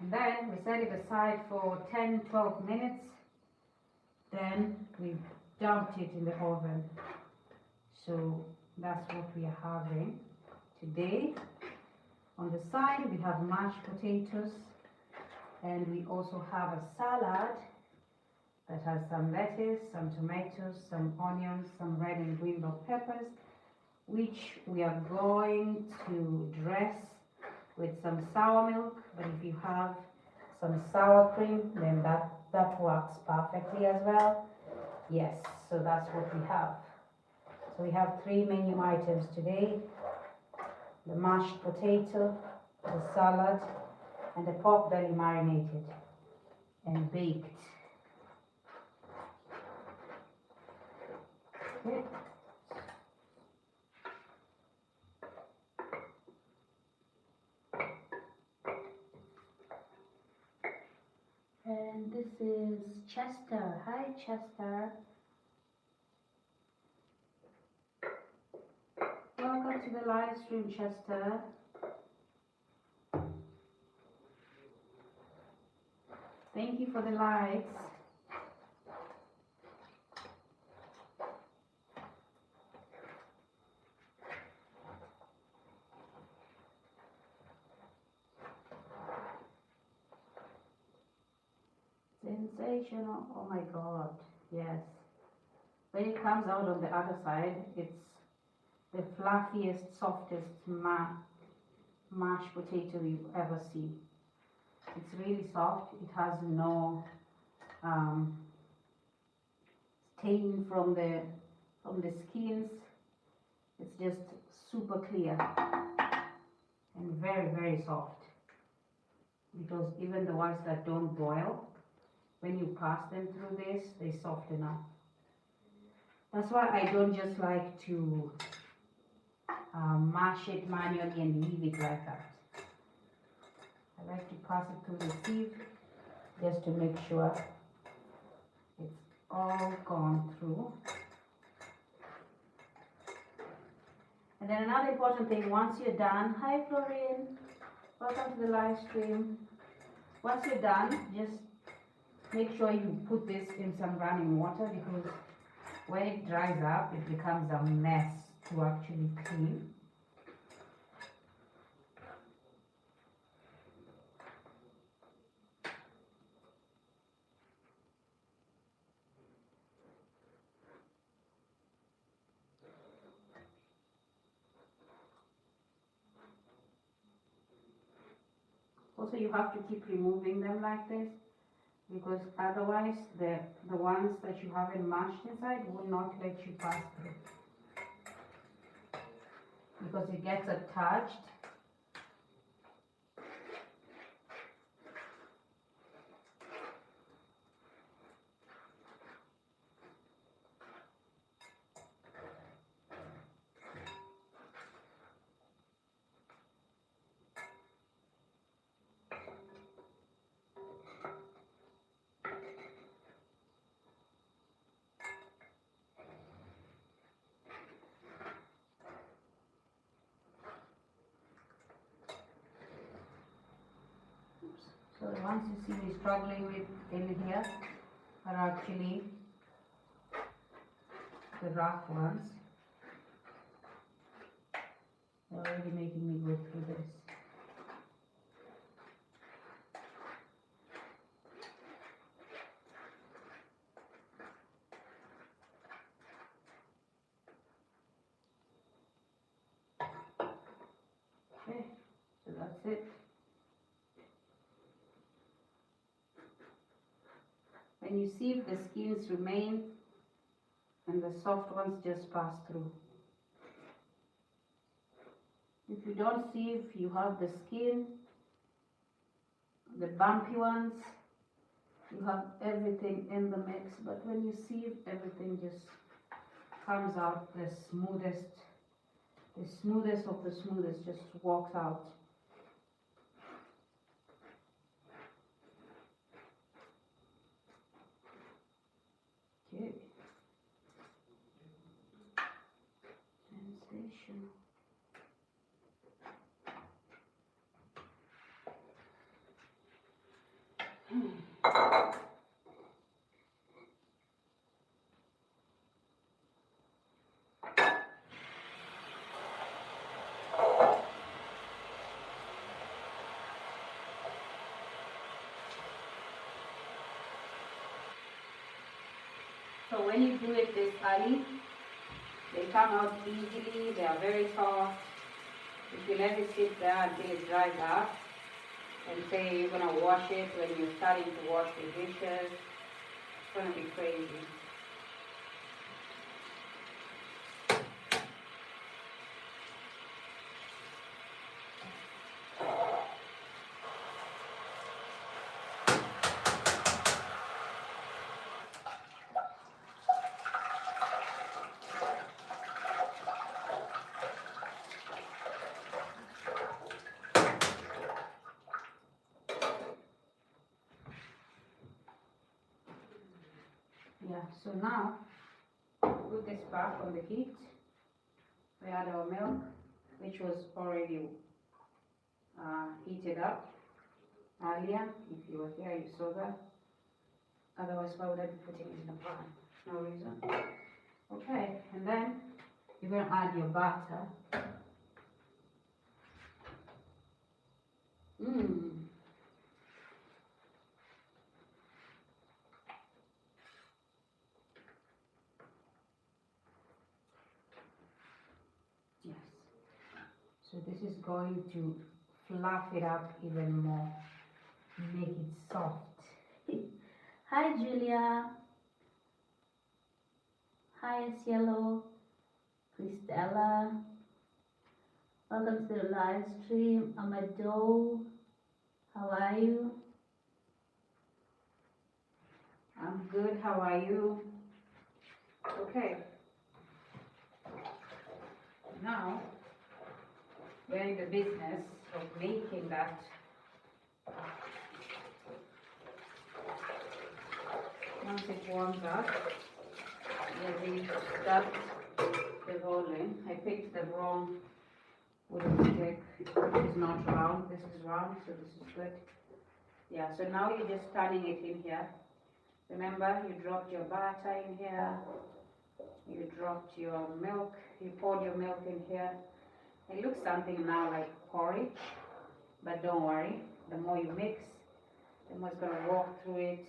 [SPEAKER 1] And then we set it aside for 10-12 minutes. Then we dumped it in the oven. So that's what we are having today. On the side we have mashed potatoes, and we also have a salad that has some lettuce, some tomatoes, some onions, some red and green bell peppers, which we are going to dress with some sour milk. But if you have some sour cream, then that works perfectly as well. Yes, so that's what we have. So we have 3 menu items today: the mashed potato, the salad, and the pork belly marinated and baked. Okay. And this is Chester. Hi Chester. Welcome to the live stream, Chester. Thank you for the likes. Sensational. Oh my god. Yes. When it comes out on the other side, it's the fluffiest, softest mashed potato you ever see. It's really soft. It has no stain from the skins. It's just super clear and very soft. Because even the ones that don't boil, when you pass them through this, they soften up. That's why I don't just like to mash it manually and leave it like that. I like to pass it through the sieve just to make sure it's all gone through. And then another important thing, once you're done, hi Florian, welcome to the live stream. Once you're done, just make sure you put this in some running water, because when it dries up, it becomes a mess to actually clean. Also, you have to keep removing them like this, because otherwise the ones that you haven't mashed inside will not let you pass through, because it gets attached. ones you see me struggling with in here are actually the rough ones. They're already making me go through this. Okay, so that's it. When you sieve, the skins remain and the soft ones just pass through. If you don't sieve, you have the skin, the bumpy ones, you have everything in the mix, but when you sieve, everything just comes out the smoothest of the smoothest, just walks out. Okay. Sensational. So when you do it this early, they come out easily, they are very soft. If you let it sit there until it dries out, and say you're going to wash it when you're starting to wash the dishes, it's going to be crazy. Yeah, so now put this back on the heat. We add our milk, which was already heated up earlier. If you were here, you saw that. Otherwise, why would I be putting it in the pan? No reason. Okay, and then you're going to add your butter. Yes. So this is going to fluff it up even more, make it soft. Hi Julia. Hi Cielo. Christella. Welcome to the live stream. Amado. How are you? I'm good. How are you? Okay. Now we're in the business of making that once it warms up. We start the rolling. I picked the wrong wooden stick, which is not round. This is round, so this is good. Yeah, so now you're just turning it in here. Remember, you dropped your butter in here. You dropped your milk. You poured your milk in here. It looks something now like porridge, but don't worry. The more you mix, the more it's going to walk through it.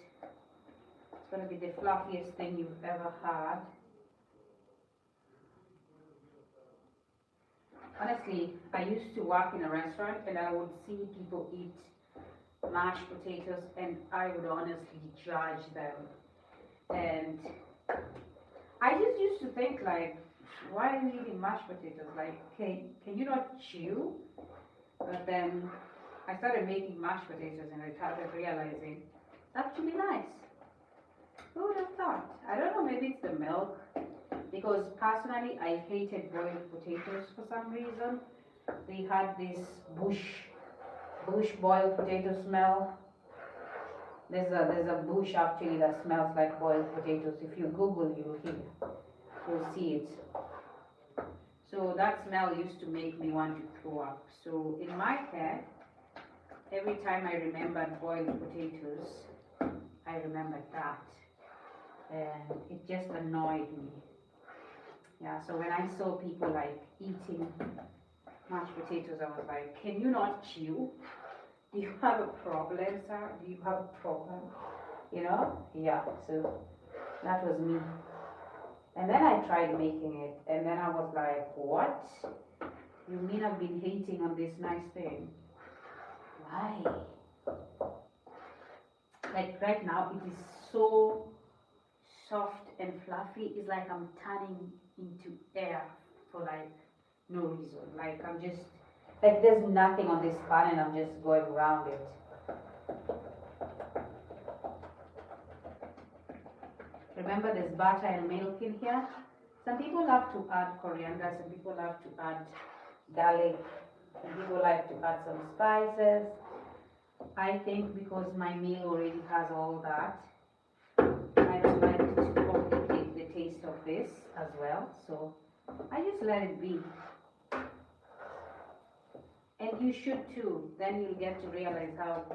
[SPEAKER 1] It's going to be the fluffiest thing you've ever had. Honestly, I used to work in a restaurant and I would see people eat mashed potatoes and I would honestly judge them. And I just used to think like, why are you eating mashed potatoes? Like, can you not chew? But then I started making mashed potatoes and I started realizing it's actually nice. Who would have thought? I don't know, maybe it's the milk. Because personally, I hated boiled potatoes for some reason. They had this bush boiled potato smell. There's a bush actually that smells like boiled potatoes. If you Google, you'll see it. So that smell used to make me want to throw up. So in my head, every time I remembered boiled potatoes, I remembered that. And it just annoyed me. Yeah, so when I saw people like eating mashed potatoes, I was like, can you not chew? Do you have a problem, sir? Do you have a problem? You know? Yeah, so that was me. And then I tried making it, and then I was like, what? You mean I've been hating on this nice thing? Why? Like right now, it is so soft and fluffy. It's like I'm turning into air for like no reason. Like I'm just, like there's nothing on this pan and I'm just going around it. Remember there's butter and milk in here. Some people love to add coriander, some people love to add garlic, some people like to add some spices. I think because my meal already has all that, I don't like to complicate the taste of this as well, so I just let it be. And you should too, then you'll get to realize how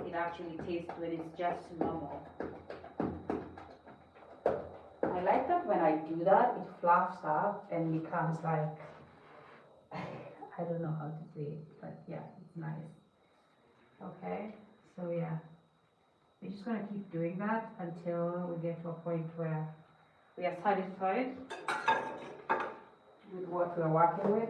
[SPEAKER 1] it actually tastes when it's just normal. I like that when I do that, it fluffs up and becomes like, I don't know how to say it, but yeah, it's nice. Okay, so yeah, we're just going to keep doing that until we get to a point where we are satisfied with what we're working with.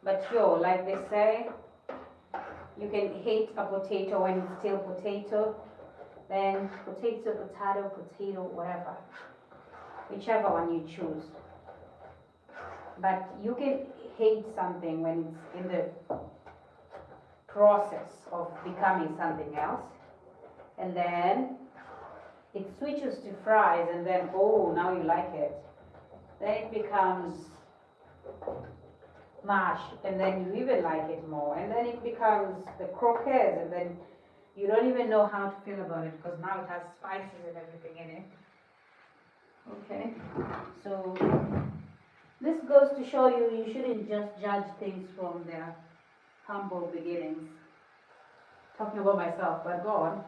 [SPEAKER 1] But sure, like they say, you can hate a potato when it's still potato, then potato, whatever, whichever one you choose. But you can hate something when it's in the process of becoming something else, and then it switches to fries, and then, oh, now you like it. Then it becomes mash, and then you even like it more, and then it becomes the croquettes, and then you don't even know how to feel about it because now it has spices and everything in it. Okay, so this goes to show you shouldn't just judge things from their humble beginnings. Talking about myself, but go on.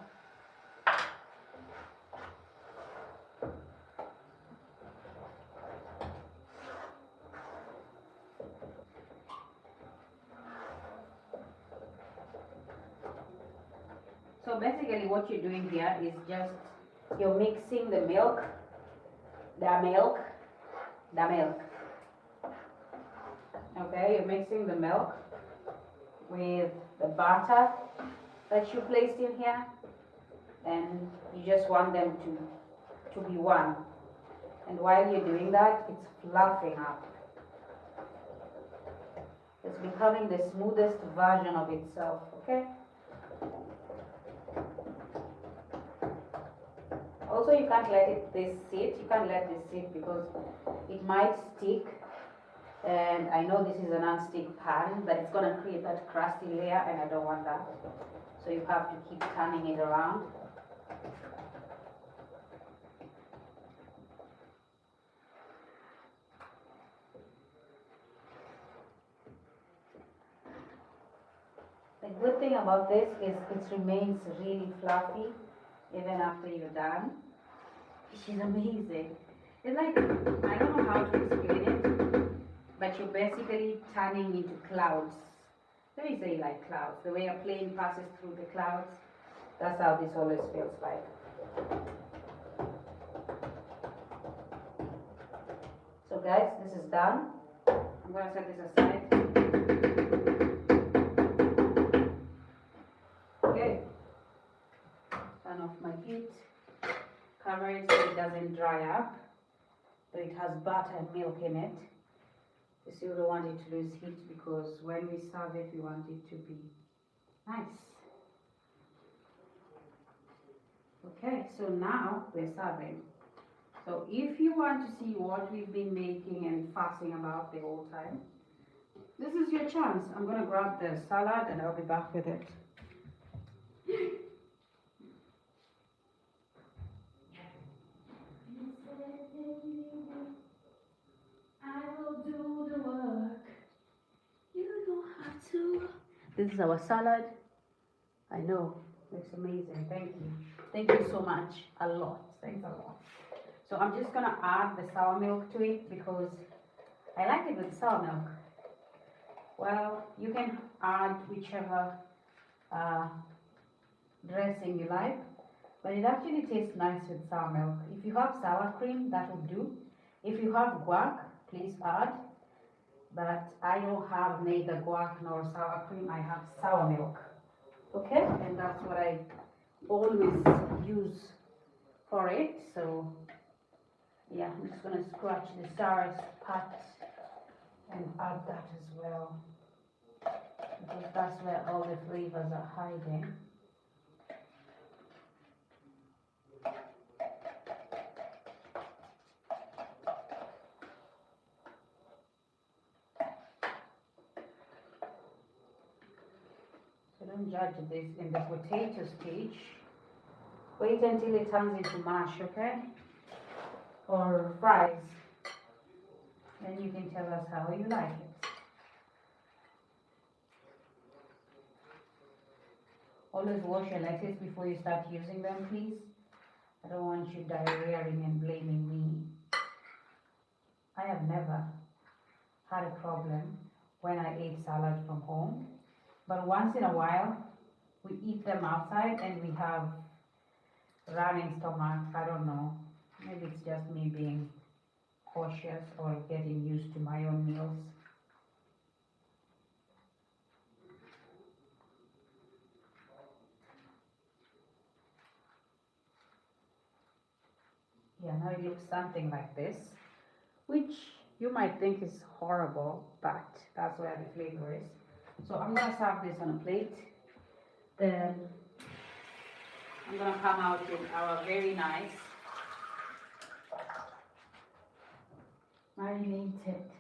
[SPEAKER 1] So basically what you're doing here is just, you're mixing the milk. Okay, you're mixing the milk with the butter that you placed in here, and you just want them to be one. And while you're doing that, it's fluffing up. It's becoming the smoothest version of itself, okay? Also, you can't let this sit. You can't let this sit because it might stick. And I know this is a non-stick pan, but it's going to create that crusty layer, and I don't want that. So you have to keep turning it around. The good thing about this is it remains really fluffy even after you're done. Which is amazing. It's like, I don't know how to explain it, but you're basically turning into clouds. Let me say like clouds. The way a plane passes through the clouds, that's how this always feels like. So guys, this is done. I'm going to set this aside. Okay. Turn off my heat. Cover it so it doesn't dry up. But it has butter and milk in it. You still don't want it to lose heat because when we serve it, we want it to be nice. Okay, so now we're serving. So if you want to see what we've been making and fussing about the whole time, this is your chance. I'm going to grab the salad and I'll be back with it. I will do the work. This is our salad. I know, it's amazing. Thank you. Thank you so much. A lot. Thanks a lot. So I'm just gonna add the sour milk to it because I like it with sour milk. Well, you can add whichever dressing you like, but it actually tastes nice with sour milk. If you have sour cream, that would do. If you have guac, please add. But I don't have neither guac nor sour cream. I have sour milk. Okay, and that's what I always use for it. So yeah, I'm just gonna scratch the sour part and add that as well, because that's where all the flavors are hiding. So don't judge this in the potato stage. Wait until it turns into mash, okay? Or fries. Then you can tell us how you like it. Always wash your lettuce before you start using them, please. I don't want you diarrheaing and blaming me. I have never had a problem when I ate salad from home. But once in a while, we eat them outside and we have running stomach. I don't know. Maybe it's just me being cautious or getting used to my own meals. Yeah, now it looks something like this, which you might think is horrible, but that's where the flavor is. So I'm gonna serve this on a plate. Then I'm gonna come out with our very nice marinated,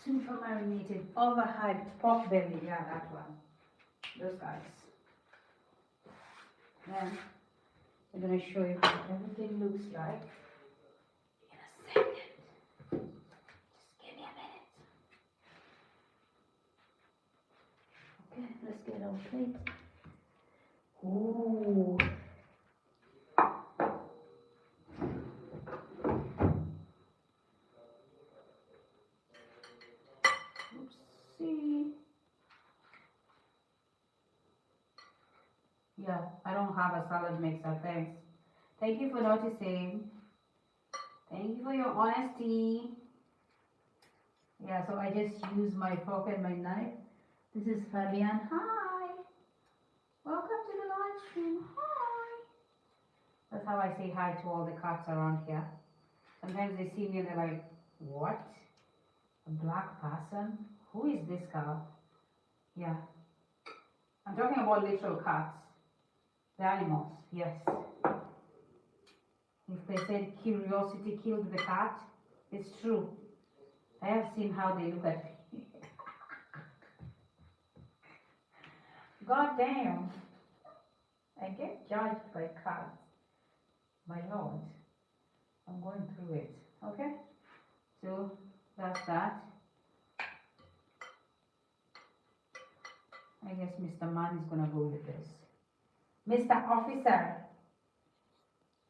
[SPEAKER 1] super marinated, overhyped pork belly. Yeah, that one. Those guys. Then I'm gonna show you what everything looks like in a second. Just give me a minute. Okay, let's get our plate. Ooh. Oopsie. Yeah, I don't have a salad mixer, thanks. Thank you for noticing. Thank you for your honesty. Yeah, so I just use my fork and my knife. This is Fabian. Hi. Welcome to the live stream. Hi. That's how I say hi to all the cats around here. Sometimes they see me and they're like, what? A black person? Who is this girl? Yeah. I'm talking about literal cats. The animals, yes. If they said curiosity killed the cat, it's true. I have seen how they look at me. God damn. I get judged by cats. My lord. I'm going through it. Okay? So that's that. I guess Mr. Man is gonna go with this. Mr. Officer.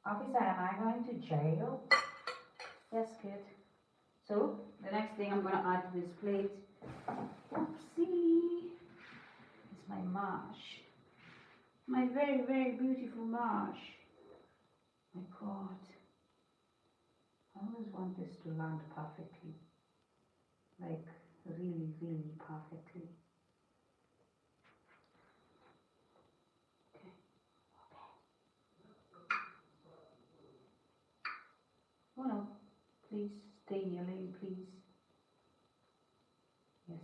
[SPEAKER 1] Officer, am I going to jail? Yes, good. So the next thing I'm gonna add to this plate, oopsie, is my mash. My very, very beautiful mash. My God. I always want this to land perfectly. Like, really, really perfectly. Okay. Oh no, please stay in your lane, please. Yes.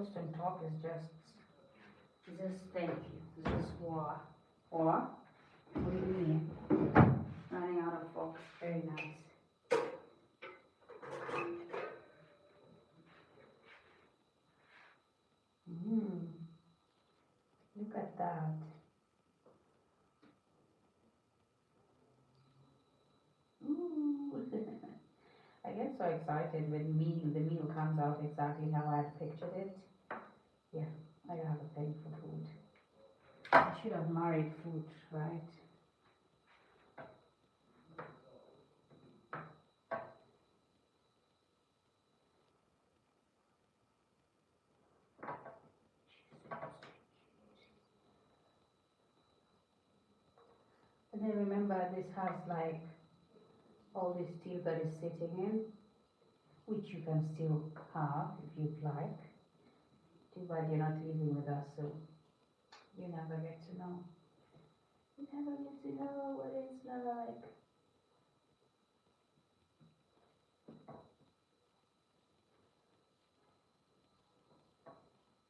[SPEAKER 1] post and talk is just thank you. This is war. Or, what do you mean? Running out of forks. Very nice. Look at that. Ooh. I get so excited when the meal comes out exactly how I had pictured it. Yeah, I have a thing for food. I should have married food, right? And then remember, this has like all this tea that is sitting in, which you can still have if you'd like. Too bad you're not living with us, so you never get to know. You never get to know what it's like.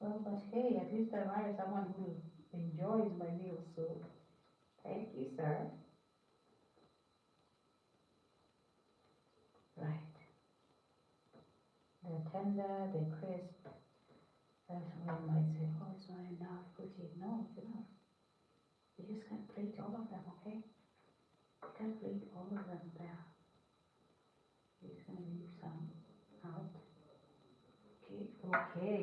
[SPEAKER 1] Well, but hey, at least I married someone who enjoys my meals, so thank you, sir. Right. They're tender, they're crisp. That's one might say, oh, it's not enough protein. No, it's enough. You just can't plate all of them, okay? You can't plate all of them there. You're just gonna leave some out. Okay.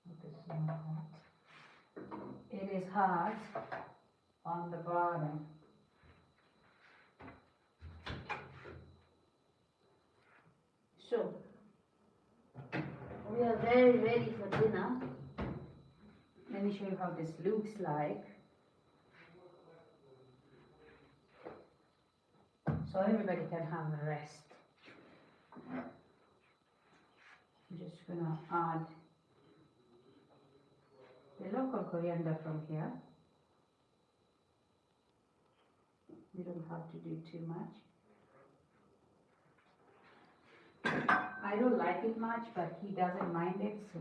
[SPEAKER 1] This is not hot. It is hot on the bottom. So, we are very ready for dinner. Let me show you how this looks like. So everybody can have a rest. I'm just gonna add the local coriander from here. You don't have to do too much. I don't like it much, but he doesn't mind it, so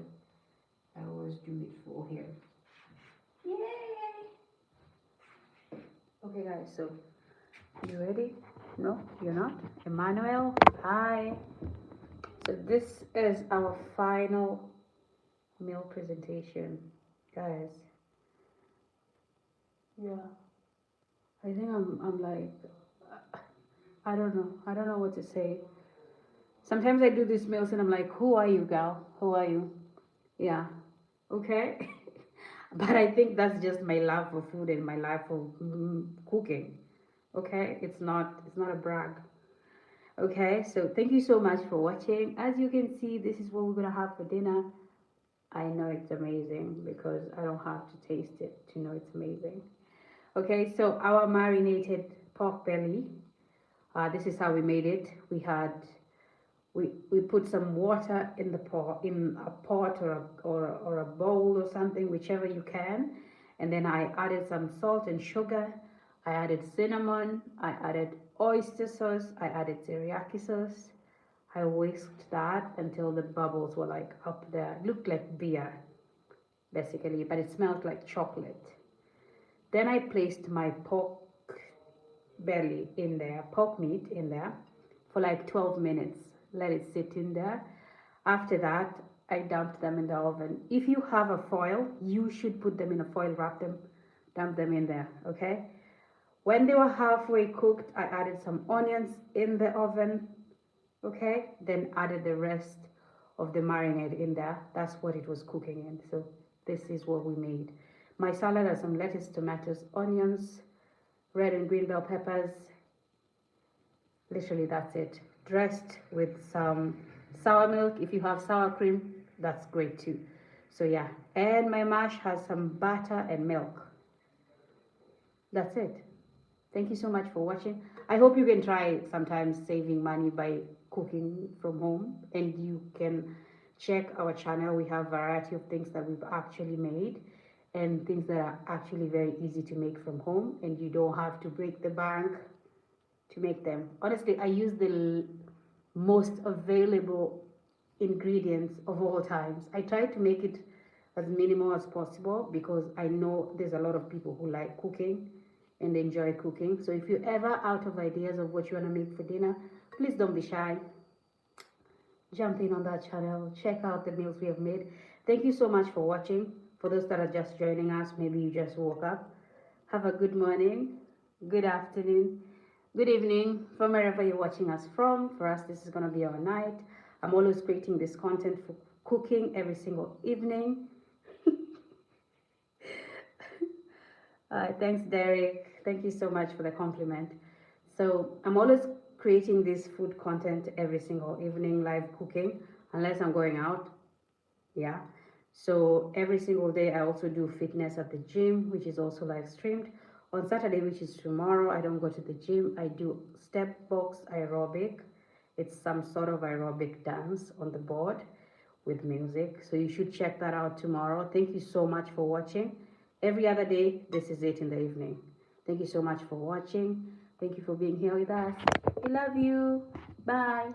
[SPEAKER 1] I always do it for him. Yay! Okay guys, so you ready? No, you're not? Emmanuel, hi! So this is our final meal presentation, guys. Yeah, I think I'm like, I don't know what to say. Sometimes I do these meals and I'm like, who are you, gal? Who are you? Yeah, okay. But I think that's just my love for food and my love for cooking. Okay, it's not a brag. Okay, so thank you so much for watching. As you can see, this is what we're gonna have for dinner. I know it's amazing because I don't have to taste it to know it's amazing. Okay, so our marinated pork belly. This is how we made it. We put some water in the pot, in a pot or a bowl or something, whichever you can. And then I added some salt and sugar. I added cinnamon. I added oyster sauce. I added teriyaki sauce. I whisked that until the bubbles were like up there. It looked like beer, basically, but it smelled like chocolate. Then I placed my pork belly in there, pork meat in there, for like 12 minutes. Let it sit in there. After that, I dumped them in the oven. If you have a foil, you should put them in a foil, wrap them, dump them in there, okay? When they were halfway cooked, I added some onions in the oven, okay? Then added the rest of the marinade in there. That's what it was cooking in. So this is what we made. My salad has some lettuce, tomatoes, onions, red and green bell peppers. Literally, that's it. Dressed with some sour milk. If you have sour cream, that's great too. So yeah, and my mash has some butter and milk. That's it. Thank you so much for watching. I hope you can try sometimes saving money by cooking from home, and you can check our channel. We have a variety of things that we've actually made and things that are actually very easy to make from home, and you don't have to break the bank to make them. Honestly, I use the most available ingredients of all times. I try to make it as minimal as possible because I know there's a lot of people who like cooking and enjoy cooking. So if you're ever out of ideas of what you want to make for dinner, please don't be shy. Jump in on that channel, check out the meals we have made. Thank you so much for watching. For those that are just joining us, maybe you just woke up, have a good morning, good afternoon, good evening from wherever you're watching us from. For us, this is going to be our night. I'm always creating this content for cooking every single evening. Thanks, Derek. Thank you so much for the compliment. So I'm always creating this food content every single evening, live cooking, unless I'm going out. Yeah. So every single day I also do fitness at the gym, which is also live streamed. On Saturday, which is tomorrow, I don't go to the gym. I do step box aerobic. It's some sort of aerobic dance on the board with music. So you should check that out tomorrow. Thank you so much for watching. Every other day, this is it in the evening. Thank you so much for watching. Thank you for being here with us. We love you. Bye.